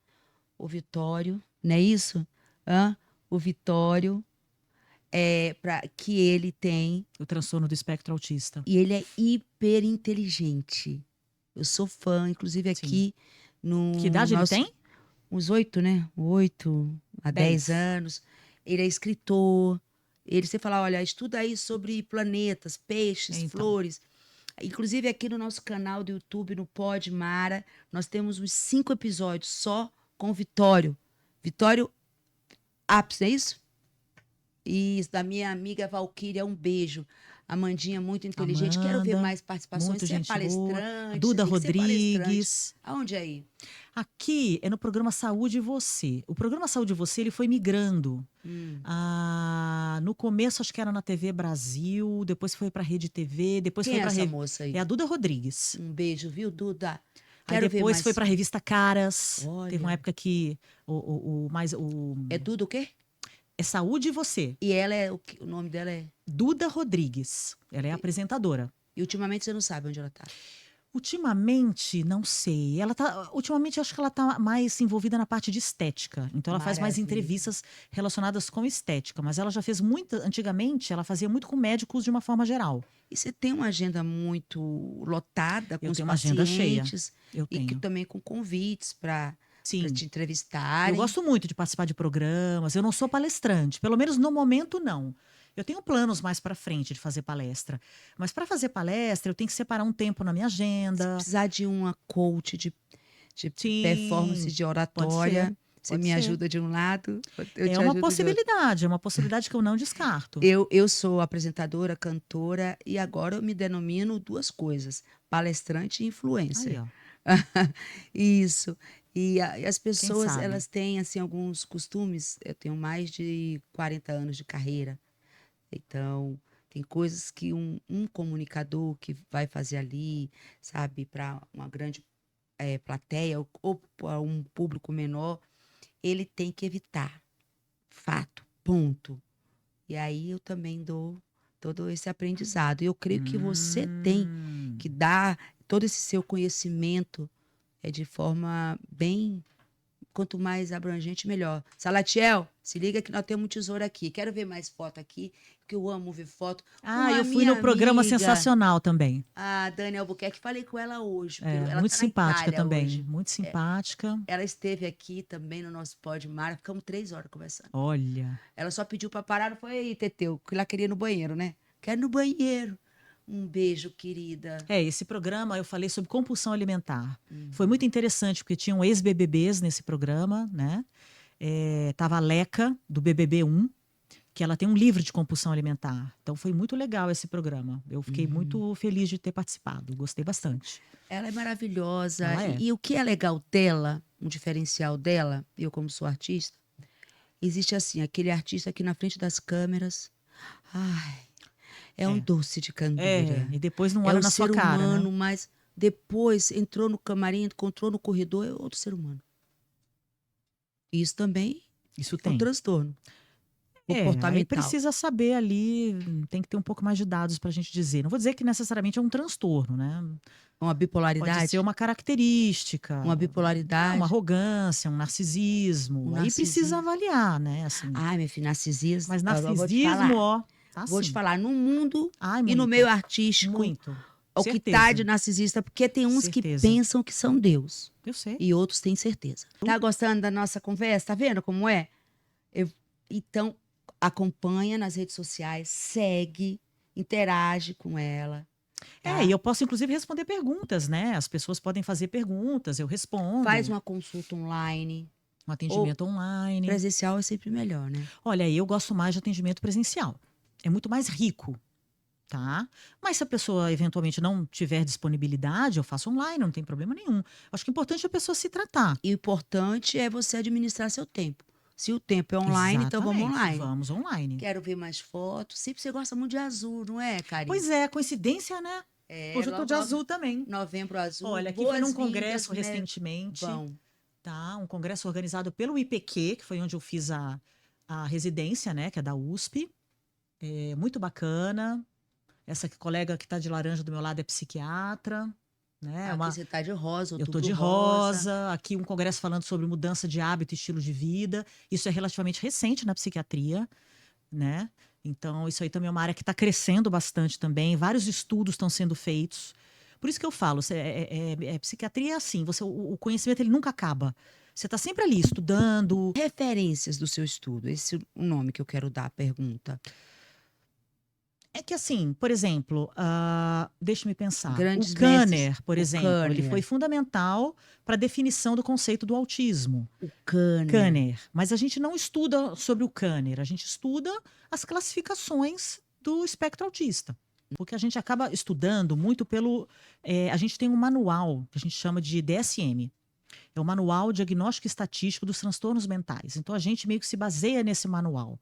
o Vitório, não é isso? Hã? O Vitório, que ele tem, O transtorno do espectro autista. e ele é hiper inteligente. Eu sou fã, inclusive Sim. aqui Que no idade ele nosso, tem? uns 8, né? 8 a 10 10. anos. Ele é escritor. Você fala, olha, estuda aí sobre planetas, peixes, Então. flores. Inclusive aqui no nosso canal do YouTube, no Pod Mara, nós temos uns 5 episódios só com o Vitório. Vitório Apes, é isso? Isso, da minha amiga Valquíria, um beijo. Amandinha, muito inteligente. Quero ver Amanda, mais participações. muito Você é gente boa. palestrante, você Duda tem que ser palestrante. Rodrigues. Aonde é aí? Aqui é no programa Saúde e Você. O programa Saúde e Você ele foi migrando. Hum. No começo acho que era na TV Brasil, depois foi para Rede TV, depois Quem foi é para essa moça é aí? a Duda Rodrigues. Um beijo, viu, Duda? Aí Quero ver depois foi mais. para a revista Caras. Teve uma Olha, época que o mais o é Duda o quê? é Saúde e Você. E ela é, o nome dela é... Duda Rodrigues. Ela é a E apresentadora. e ultimamente você não sabe onde ela tá. Ultimamente, não sei. Ultimamente, eu acho que ela tá mais envolvida na parte de estética. Então, ela faz mais Maravilha. entrevistas relacionadas com estética. Mas ela já fez muita. Antigamente, ela fazia muito com médicos de uma forma geral. E você tem uma agenda muito lotada com Eu os tenho uma agenda cheia. pacientes Eu e que tenho. também com convites para Sim. te Eu entrevistarem. gosto muito de participar de programas. Eu não sou palestrante, pelo menos no momento não. Eu tenho planos mais para frente de fazer palestra, mas para fazer palestra eu tenho que separar um tempo na minha Se agenda. precisar de uma coach de performance Sim, de pode ser, oratória, você pode me ser. ajuda de um lado, eu É te uma ajudo de outro. possibilidade, é uma possibilidade que eu não descarto. Eu sou apresentadora, cantora e agora eu me denomino duas coisas: palestrante e Aí, influencer. ó, Isso. E as quem pessoas, sabe? elas têm, assim, alguns costumes. Eu tenho mais de 40 anos de carreira. Então, Tem coisas que um comunicador que vai fazer ali, sabe, para uma grande plateia ou para um público menor, ele tem que evitar. Fato, ponto. E aí eu também dou todo esse aprendizado. E eu creio que você tem Hum. que dar todo esse seu conhecimento de forma bem. Quanto mais abrangente, melhor. Salatiel, se liga que nós temos um tesouro aqui. Quero ver mais foto aqui, porque eu amo ver foto com Ah, a eu fui minha no programa amiga, Sensacional também. a Dani Albuquerque. Falei com ela hoje, porque É, ela muito está na simpática Itália também, hoje. muito simpática. Ela esteve aqui também no nosso Pod Mara, ficamos 3 horas conversando. Olha, Ela só pediu para parar, não foi aí, Teteu, que ela queria ir no banheiro, né? Quero ir no banheiro. Um beijo, querida. esse programa eu falei sobre compulsão alimentar. Uhum. Foi muito interessante, porque tinham ex-BBBs nesse programa, né? Tava a Leca, do BBB 1, que ela tem um livro de compulsão alimentar. Então foi muito legal esse programa. Eu fiquei muito feliz de ter participado, gostei bastante. Ela é maravilhosa. Ela é. E o que é legal dela, um diferencial dela, eu como sou artista, existe assim, aquele artista aqui na frente das câmeras. Ai, é um É. doce de candura. E depois não É olha o na sua ser cara, né? humano, mas depois entrou no camarim, encontrou no corredor, é outro ser humano. Isso também Isso é um tem. transtorno Aí comportamental. precisa saber ali, tem que ter um pouco mais de dados para a gente dizer. Não vou dizer que necessariamente é um transtorno, né? Uma Pode bipolaridade. ser uma característica, Uma bipolaridade. uma arrogância, um narcisismo. Um Aí precisa narcisismo. avaliar, né? Assim. Ai, meu filho, narcisismo. Mas Eu vou te narcisismo, falar. ó, tá Vou te assim. falar, no mundo Ai, e no muito, meio artístico, muito. o que Certeza. tá de narcisista, porque tem uns que Certeza. pensam que são Deus Eu sei. e outros têm certeza. Tá gostando da nossa conversa? Tá vendo como é? Então, acompanha nas redes sociais, segue, interage com ela. Tá? E eu posso, inclusive, responder perguntas, né? As pessoas podem fazer perguntas, eu respondo. Faz uma consulta online. Um atendimento online. Presencial é sempre melhor, né? Olha, eu gosto mais de atendimento presencial. É muito mais rico, tá? Mas se a pessoa eventualmente não tiver disponibilidade, eu faço online, não tem problema nenhum. Acho que é importante a pessoa se tratar. E o importante é você administrar seu tempo. Se o tempo é online, então vamos Exatamente, online. Vamos online. Quero ver mais fotos. Sempre você gosta muito de azul, não é, Karine? Pois é, coincidência, né? Hoje eu tô de azul também. Novembro azul. Olha, aqui foi num congresso recentemente. Bom. Tá? Um congresso organizado pelo IPQ, que foi onde eu fiz a residência, né? Que é da USP. É muito bacana. Essa colega que está de laranja do meu lado é psiquiatra. Né? Aqui você tá de rosa, eu tô de rosa. Aqui um congresso falando sobre mudança de hábito e estilo de vida. Isso é relativamente recente na psiquiatria, né? Então, isso aí também é uma área que está crescendo bastante também. Vários estudos estão sendo feitos. Por isso que eu falo, psiquiatria é assim, o conhecimento ele nunca acaba. Você está sempre ali estudando. Referências do seu estudo, esse é o nome que eu quero dar à pergunta. É que assim, por exemplo, deixa-me pensar. Grandes o Kanner, mestres, por o exemplo, ele Kanner. foi fundamental para a definição do conceito do autismo. O Kanner. Kanner. Mas a gente não estuda sobre o Kanner, a gente estuda as classificações do espectro autista. Porque a gente acaba estudando muito pelo... a gente tem um manual que a gente chama de DSM. É o Manual Diagnóstico Estatístico dos Transtornos Mentais. Então, a gente meio que se baseia nesse manual.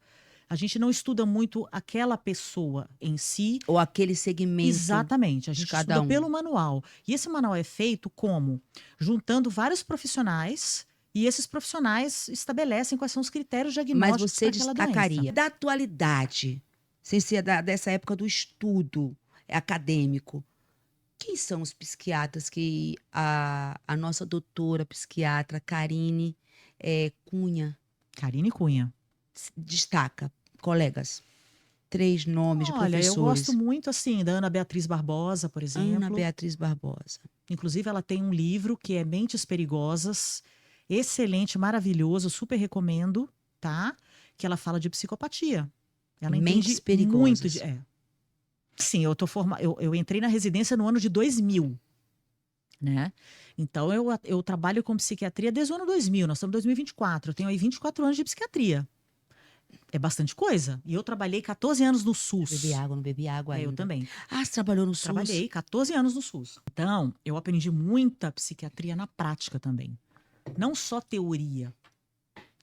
A gente não estuda muito aquela pessoa em si. Ou aquele segmento. Exatamente. A gente estuda pelo manual. E esse manual é feito como? Juntando vários profissionais... E esses profissionais estabelecem quais são os critérios diagnósticos. Mas você daquela destacaria doença. da atualidade, sem ser dessa época do estudo acadêmico, quem são os psiquiatras que a nossa doutora psiquiatra Karine Cunha Karine Cunha. destaca? Colegas, 3 nomes de professores. Olha, eu gosto muito assim da Ana Beatriz Barbosa, por exemplo. Ana Beatriz Barbosa. Inclusive, ela tem um livro que é Mentes Perigosas. Excelente, maravilhoso, super recomendo, tá? Que ela fala de psicopatia. Ela Mentes entende Perigosas. muito de... Sim, eu entrei na residência no ano de 2000, né? Então, eu trabalho com psiquiatria desde o ano 2000. Nós estamos em 2024. Eu tenho aí 24 anos de psiquiatria. É bastante coisa. E eu trabalhei 14 anos no SUS. Não bebi água ainda. Eu também. Ah, você trabalhou no SUS? Trabalhei 14 anos no SUS. Então, eu aprendi muita psiquiatria na prática também. Não só teoria.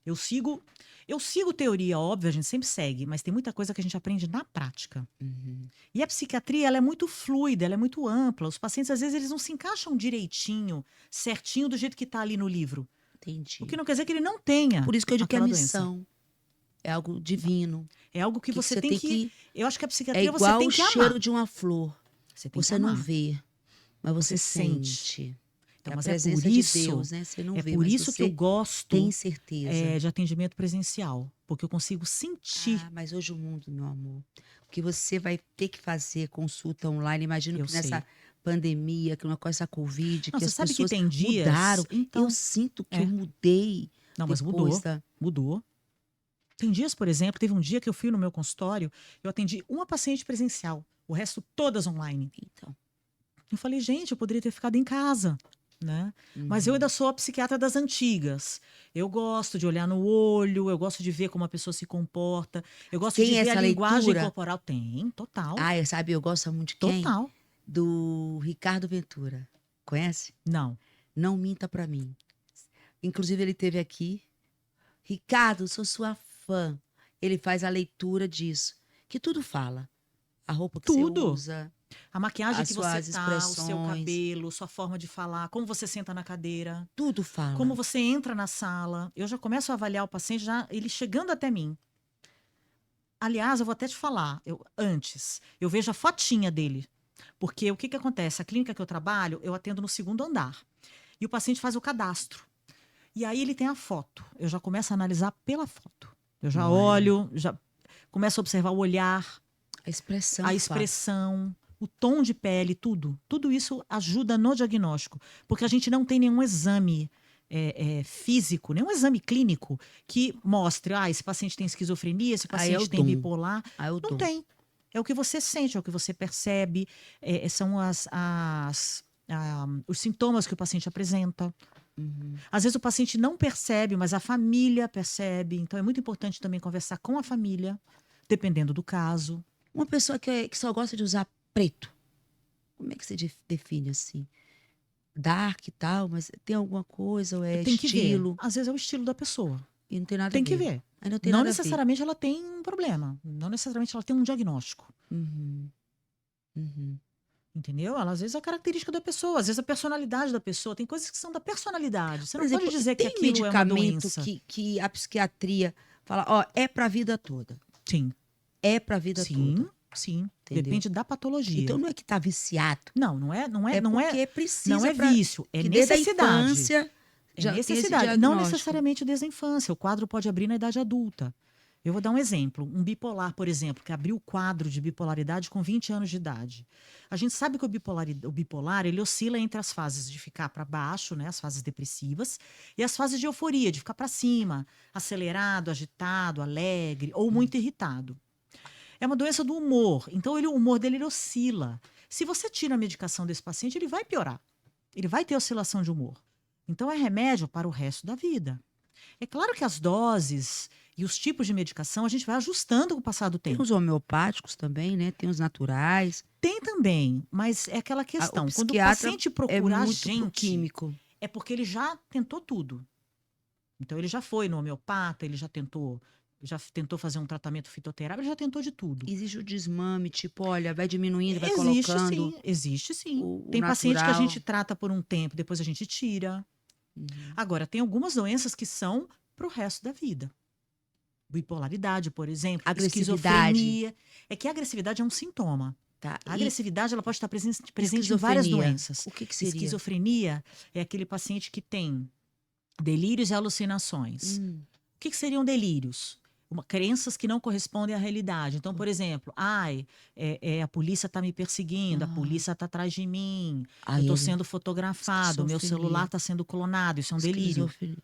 Eu sigo teoria, óbvio, a gente sempre segue, mas tem muita coisa que a gente aprende na prática. Uhum. E a psiquiatria, ela é muito fluida, ela é muito ampla. Os pacientes, às vezes, eles não se encaixam direitinho, certinho, do jeito que está ali no livro. O que Entendi. não quer dizer que ele não tenha Por isso que eu digo que é aquela doença. missão. É algo divino. É algo que você tem que... Eu acho que a É psiquiatria você igual tem o que amar. cheiro de uma flor. Você tem que Você não amar. vê, mas você Você sente. sente. Então, É a mas é presença por isso, de Deus, né? Você não vê, por mas isso que eu você gosto tem certeza. de atendimento presencial. Porque eu consigo sentir. Ah, mas hoje o mundo, meu amor, o que você vai ter que fazer consulta online, imagino Eu que nessa sei. pandemia, com essa Covid, Não, que você as sabe que pessoas tem dias... mudaram. Eu Então, sinto que eu é. mudei Não, mas depois mudou. da... Mudou. Tem dias, por exemplo, teve um dia que eu fui no meu consultório, eu atendi uma paciente presencial, o resto todas online. Então, Eu falei, gente, eu poderia ter ficado em casa, né? Mas eu ainda sou a psiquiatra das antigas. Eu gosto de olhar no olho, eu gosto de ver como a pessoa se comporta, eu gosto tem de ver a essa linguagem leitura? corporal. Tem, total, Ah, sabe, eu gosto muito de quem? total. Do Ricardo Ventura. Conhece? Não. Não minta pra mim. Inclusive, ele teve aqui. Ricardo, sou sua fã. Ele faz a leitura disso. Que tudo fala. A roupa que você Tudo. usa, A maquiagem as que você suas tá, o seu expressões. cabelo, sua forma de falar, como você senta na cadeira, Tudo fala. como você entra na sala. Eu já começo a avaliar o paciente, já ele chegando até mim. Aliás, eu vou até te falar, antes, eu vejo a fotinha dele. Porque o que que acontece? A clínica que eu trabalho, eu atendo no segundo andar. E o paciente faz o cadastro. E aí ele tem a foto. Eu já começo a analisar pela foto. Eu já Olha. olho, já começo a observar o olhar, A expressão. a fala. expressão, o tom de pele, tudo. Tudo isso ajuda no diagnóstico. Porque a gente não tem nenhum exame físico, nenhum exame clínico que mostre, esse paciente tem esquizofrenia, esse Aí é paciente o tem dom. bipolar. Aí é o Não dom. tem. É o que você sente, é o que você percebe, são os sintomas que o paciente apresenta. Uhum. Às vezes o paciente não percebe, mas a família percebe. Então é muito importante também conversar com a família, dependendo do caso. Uma pessoa que só gosta de usar preto. Como é que você define assim? Dark e tal, mas tem alguma coisa ou é Tem que ver. estilo? Às vezes é o estilo da pessoa. E não tem nada Tem a que ver. ver. Aí não tem Não nada a ver. necessariamente ela tem um problema. Não necessariamente ela tem um diagnóstico. Uhum. Uhum. Entendeu? Ela, às vezes, é a característica da pessoa, às vezes a personalidade da pessoa. Tem coisas que são da personalidade. Você Por não exemplo, pode dizer que tem aquilo é uma medicamento doença. que a psiquiatria fala, ó, é pra vida toda. Sim. É pra vida Sim, toda. sim. Entendeu? Depende da patologia. Então não é que tá viciado. Não É não porque é, precisa não é pra- vício, é que desde a necessidade. infância É já tem esse necessidade. Não diagnóstico. necessariamente desde a infância. O quadro pode abrir na idade adulta. Eu vou dar um exemplo. Um bipolar, por exemplo, que abriu o quadro de bipolaridade com 20 anos de idade. A gente sabe que o bipolar ele oscila entre as fases de ficar para baixo, né, as fases depressivas, e as fases de euforia, de ficar para cima, acelerado, agitado, alegre ou muito irritado. É uma doença do humor. Então, o humor dele ele oscila. Se você tira a medicação desse paciente, ele vai piorar. Ele vai ter oscilação de humor. Então, é remédio para o resto da vida. É claro que as doses e os tipos de medicação a gente vai ajustando com o passar do Tem tempo. os homeopáticos também, né? Tem os naturais. Tem também, mas é aquela questão. Quando o psiquiatra paciente É procura a muito pro gente, químico. é porque ele já tentou tudo. Então, ele já foi no homeopata, ele já tentou fazer um tratamento fitoterápico, ele já tentou de tudo. Existe o desmame, tipo, olha, vai diminuindo, vai Existe colocando. sim, existe sim. o Tem paciente que a natural. gente trata por um tempo, depois a gente tira. Uhum. Agora, tem algumas doenças que são para o resto da vida. Bipolaridade, por exemplo, Agressividade. esquizofrenia. É que a agressividade é um sintoma. Tá. A E agressividade ela pode estar presente em várias esquizofrenia? doenças. O que seria? Esquizofrenia é aquele paciente que tem delírios e alucinações. O que seriam delírios? Crenças que não correspondem à realidade. Então, por exemplo, a polícia está me perseguindo, a polícia está atrás de mim, eu estou sendo fotografado, meu Esquizofrenia. celular está sendo clonado, isso é um delírio. Esquizofrenia.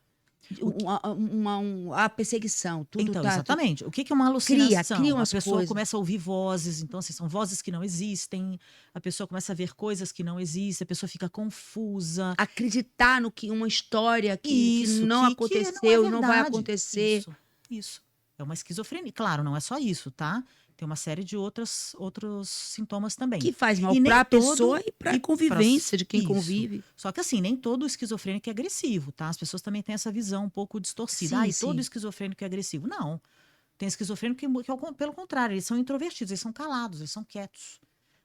A perseguição, tudo Então, tá... exatamente. O que é uma alucinação? Cria A umas pessoa coisas. começa a ouvir vozes, então, assim, são vozes que não existem, a pessoa começa a ver coisas que não existem, a pessoa fica confusa. Acreditar no que uma história que Isso, não que aconteceu, é não vai verdade. acontecer. Isso. É uma esquizofrenia. Claro, não é só isso, tá? Tem uma série de outros sintomas também. Que faz mal E nem para a todo- pessoa e para a e convivência de quem isso. convive. Só que assim, nem todo esquizofrênico é agressivo, tá? As pessoas também têm essa visão um pouco distorcida. Sim, E todo sim. esquizofrênico é agressivo. Não. Tem esquizofrênico pelo contrário, eles são introvertidos, eles são calados, eles são quietos.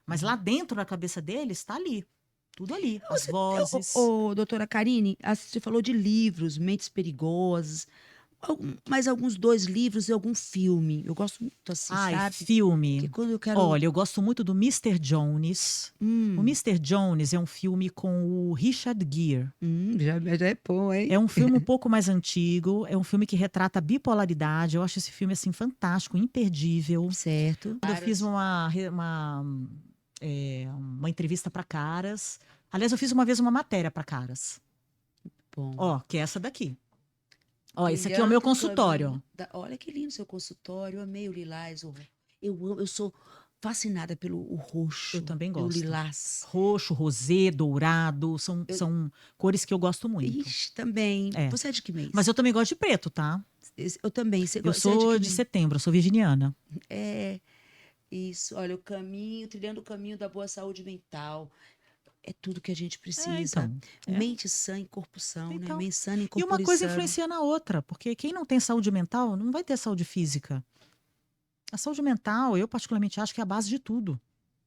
Mas lá dentro da cabeça deles está ali. Tudo ali. As vozes. Doutora Karine, você falou de livros, Mentes Perigosas, mais alguns 2 livros e algum filme. Eu gosto muito assim, Ai, sabe? filme. Que quando eu quero. Olha, eu gosto muito do Mr. Jones. O Mr. Jones é um filme com o Richard Gere. Já é bom, hein? É um filme um pouco mais antigo, é um filme que retrata a bipolaridade. Eu acho esse filme assim fantástico, imperdível. Certo. Quando eu fiz uma entrevista para Caras. Aliás, eu fiz uma vez uma matéria para Caras. Bom. Ó, que é essa daqui. Ó, esse aqui é o meu consultório. Olha que lindo seu consultório. Eu amei o lilás. Eu sou fascinada pelo o roxo. Eu também pelo gosto. lilás. Roxo, rosê, dourado, são cores que eu gosto muito. Ixi, também. É. Você é de que mês? Mas eu também gosto de preto, tá? Eu também. Você Eu você é sou que de mês? setembro, eu sou virginiana. É, isso. Olha, trilhando o caminho da boa saúde mental. É tudo que a gente precisa. É. Mente sã e corpo são, né? Então. Mente sã e E corpo uma coisa sano. influencia na outra, porque quem não tem saúde mental não vai ter saúde física. A saúde mental, eu particularmente acho que é a base de tudo.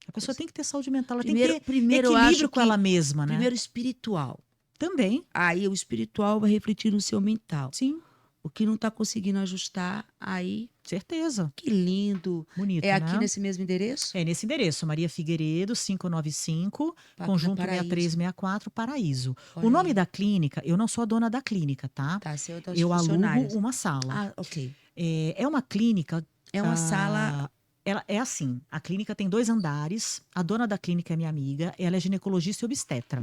A pessoa tem que ter saúde mental, ela tem que ter Primeiro eu equilíbrio acho com ela mesma, né? Primeiro espiritual. Também, Aí o espiritual vai refletir no seu mental. sim, O que não está conseguindo ajustar, aí, certeza. que lindo. Bonito, É aqui né? nesse mesmo endereço? É nesse endereço, Maria Figueiredo, 595, conjunto Paraíso. 6364, Paraíso. Olha O nome aí. da clínica, eu não sou a dona da clínica, tá? Tá, seu das Eu alugo funcionárias. uma sala. Ah, ok. É uma clínica. É uma sala. Ela é assim: a clínica tem 2 andares. A dona da clínica é minha amiga. Ela é ginecologista e obstetra.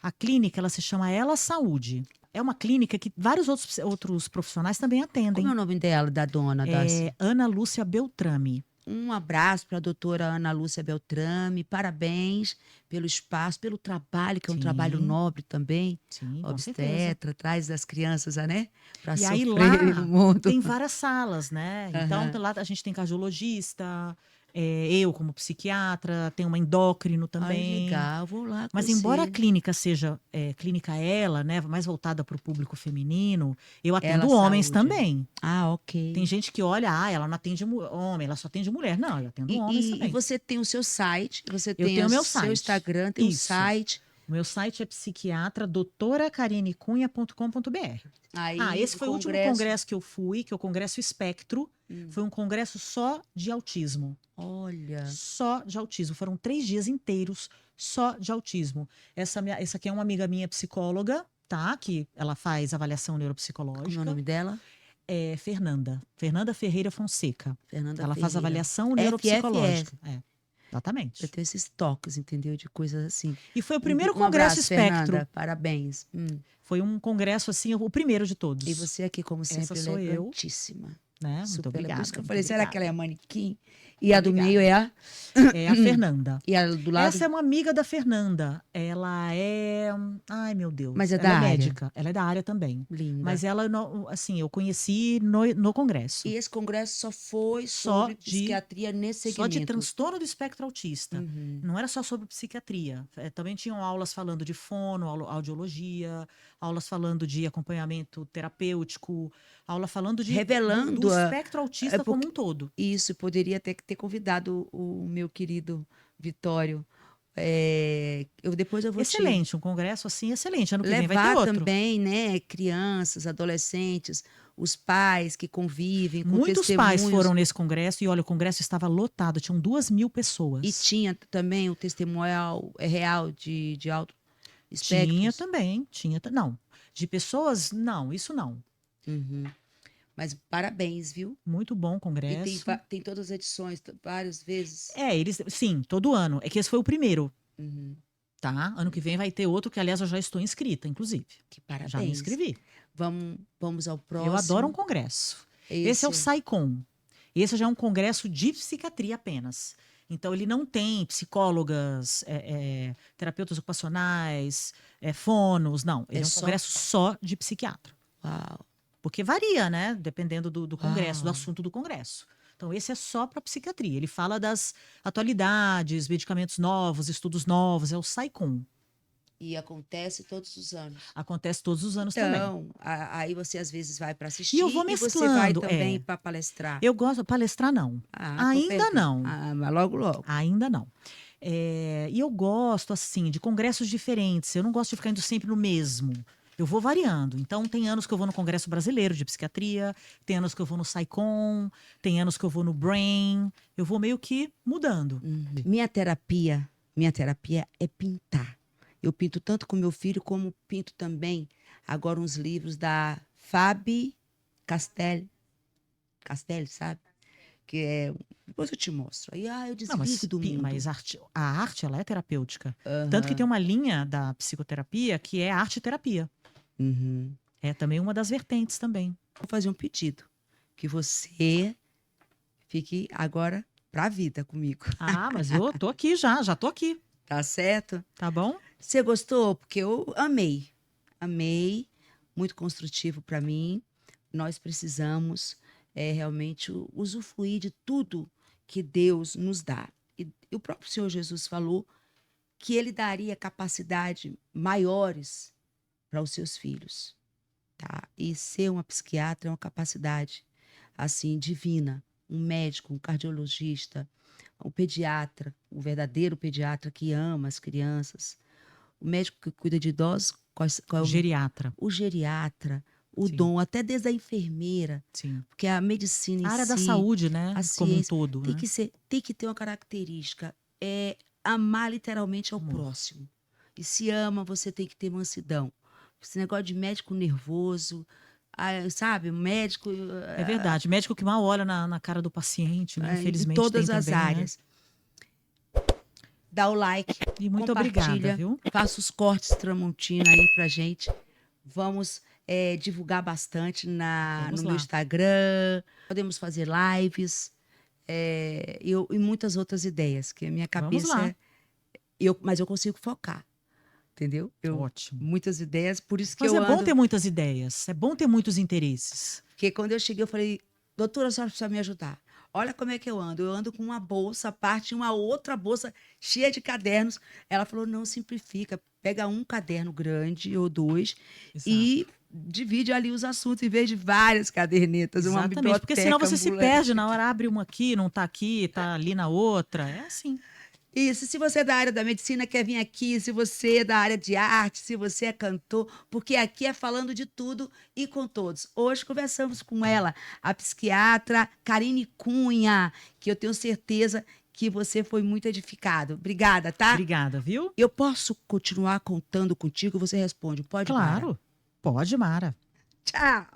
A clínica ela se chama Ela Saúde. É uma clínica que vários outros profissionais também atendem. Como é o nome dela, da dona? É Ana Lúcia Beltrame. Um abraço para a doutora Ana Lúcia Beltrame. Parabéns pelo espaço, pelo trabalho, que é um Sim. trabalho nobre também. Sim, com certeza. Obstetra, traz as crianças, né? Para E aí sofrerem lá no mundo. tem várias salas, né? Então Aham. lá a gente tem cardiologista, eu como psiquiatra, tem uma endócrino Ai, também. legal, vou lá Mas conhecer. embora a clínica seja clínica ela, né, mais voltada para o público feminino, eu atendo Ela homens Saúde. também. Ah, ok. Tem gente que olha, ela não atende homem, ela só atende mulher. Não, eu atendo homens E também. você tem o seu site, você Eu tem tenho o meu seu site. Instagram, tem o Isso. site. O meu site é psiquiatra doutoracarinecunha.com.br. Aí, Esse foi o último congresso que eu fui, que é o Congresso Espectro. Foi um congresso só de autismo. Olha, Só de autismo. Foram 3 dias inteiros só de autismo. Essa aqui é uma amiga minha psicóloga, tá? Que ela faz avaliação neuropsicológica. como é o nome dela? É Fernanda. Fernanda Ferreira Fonseca. Fernanda Ela faz Ferreira. avaliação neuropsicológica. Exatamente. Eu tenho esses toques, entendeu? De coisas assim. E foi o primeiro Um congresso abraço, Espectro. Fernanda. Parabéns. Foi um congresso, assim, o primeiro de todos. E você aqui, como sempre, Essa sou eu. elegantíssima. Né? Muito Super obrigada. Por isso que eu muito falei, será que obrigada. ela é manequim? E a do Obrigada. meio é a? É a Fernanda. E a do lado? Essa é uma amiga da Fernanda. Ela é. Ai, meu Deus. Mas é ela da é área? médica. Ela é da área também. Linda. Mas ela, assim, eu conheci no congresso. E esse congresso só foi Só sobre de- psiquiatria nesse segmento. Só de transtorno do espectro autista. Uhum. Não era só sobre psiquiatria. Também tinham aulas falando de fono, audiologia, aulas falando de acompanhamento terapêutico, aula falando de Revelando do a- espectro autista como um todo. Isso, poderia ter convidado o meu querido Vitório. Depois eu vou Excelente, um congresso assim excelente. Ano que vem vai ter levar outro. também, né, crianças, adolescentes, os pais que convivem com Muitos testemunhos. pais foram nesse congresso e olha, o congresso estava lotado, tinham 2.000 pessoas. E tinha também o testemunho real de alto espectros. Tinha também, não. De pessoas, não, isso não. Uhum. Mas parabéns, viu? Muito bom E congresso. tem todas as edições, várias vezes. Sim, todo ano. É que esse foi o primeiro, Uhum. tá? Ano que vem vai ter outro que, aliás, eu já estou inscrita, inclusive. Que parabéns. Já me inscrevi. Vamos ao próximo. Eu adoro um congresso. Esse é o SAICOM. Esse já é um congresso de psiquiatria apenas. Então, ele não tem psicólogas, terapeutas ocupacionais, fonos, não. Ele é um congresso só de psiquiatra. Uau. Porque varia, né? Dependendo do congresso, do Uau. assunto do congresso. Então, esse é só para psiquiatria. Ele fala das atualidades, medicamentos novos, estudos novos, é o SAICOM. E acontece todos os anos. Acontece todos os anos também. Então, aí você às vezes vai para assistir E eu vou você vai mesclando, também para palestrar. Eu gosto, palestrar não. Ah, tô Ainda perguntando. não. Ah, mas logo, logo. Ainda não. E eu gosto, assim, de congressos diferentes. Eu não gosto de ficar indo sempre no mesmo. Eu vou variando. Então, tem anos que eu vou no Congresso Brasileiro de Psiquiatria, tem anos que eu vou no SAICOM, tem anos que eu vou no BRAIN. Eu vou meio que mudando. Minha terapia é pintar. Eu pinto tanto com meu filho, como pinto também agora uns livros da Fabi Castelli, sabe? Que é... Depois eu te mostro. Aí, eu Não, desligo do mundo. mas a arte, ela é terapêutica. Tanto que tem uma linha da psicoterapia que é arte-terapia. Uhum. É também uma das vertentes também. Vou fazer um pedido. Que você fique agora pra vida comigo. Ah, mas eu tô aqui já tô aqui. Tá certo? Tá bom? Você gostou? Porque eu amei. Amei. Muito construtivo para mim. Nós precisamos realmente usufruir de tudo que Deus nos dá. E o próprio Senhor Jesus falou que ele daria capacidade maiores para os seus filhos, tá? E ser uma psiquiatra é uma capacidade assim divina, um médico, um cardiologista, um pediatra, o verdadeiro pediatra que ama as crianças, o médico que cuida de idosos, qual é Geriatra. o geriatra, o Sim. dom, até desde a enfermeira, Sim. porque a medicina em A área da si, saúde, né? a Como um ciência, todo, né? tem que ter uma característica, é amar literalmente ao Amor. próximo. E se ama, você tem que ter mansidão. Esse negócio de médico nervoso, sabe, médico... É verdade. Médico que mal olha na cara do paciente, né? em Infelizmente todas tem as também, né? áreas. Dá o like, E muito obrigada, compartilha, viu? faça os cortes Tramontina aí pra gente. Vamos divulgar bastante Vamos no meu lá. Instagram. Podemos fazer lives e muitas outras ideias, que a minha Vamos cabeça lá. mas eu consigo focar, entendeu? Ótimo. Muitas ideias, por isso que Mas eu é bom ando... ter muitas ideias. É bom ter muitos interesses. Porque quando eu cheguei, eu falei, doutora, a senhora precisa me ajudar. Olha como é que eu ando. Eu ando com uma bolsa, parte uma outra bolsa cheia de cadernos. Ela falou, não, simplifica. Pega um caderno grande ou dois Exato. e divide ali os assuntos em vez de várias cadernetas. Uma Exatamente. Porque senão você se biblioteca perde ambulante. na hora, abre uma aqui, não tá aqui, tá ali na outra. É assim. Isso, se você é da área da medicina, quer vir aqui, se você é da área de arte, se você é cantor, porque aqui é falando de tudo e com todos. Hoje conversamos com ela, a psiquiatra Karine Cunha, que eu tenho certeza que você foi muito edificado. Obrigada, tá? Obrigada, viu? Eu posso continuar contando contigo? Você responde, pode, Mara? Claro. Pode, Mara. Tchau!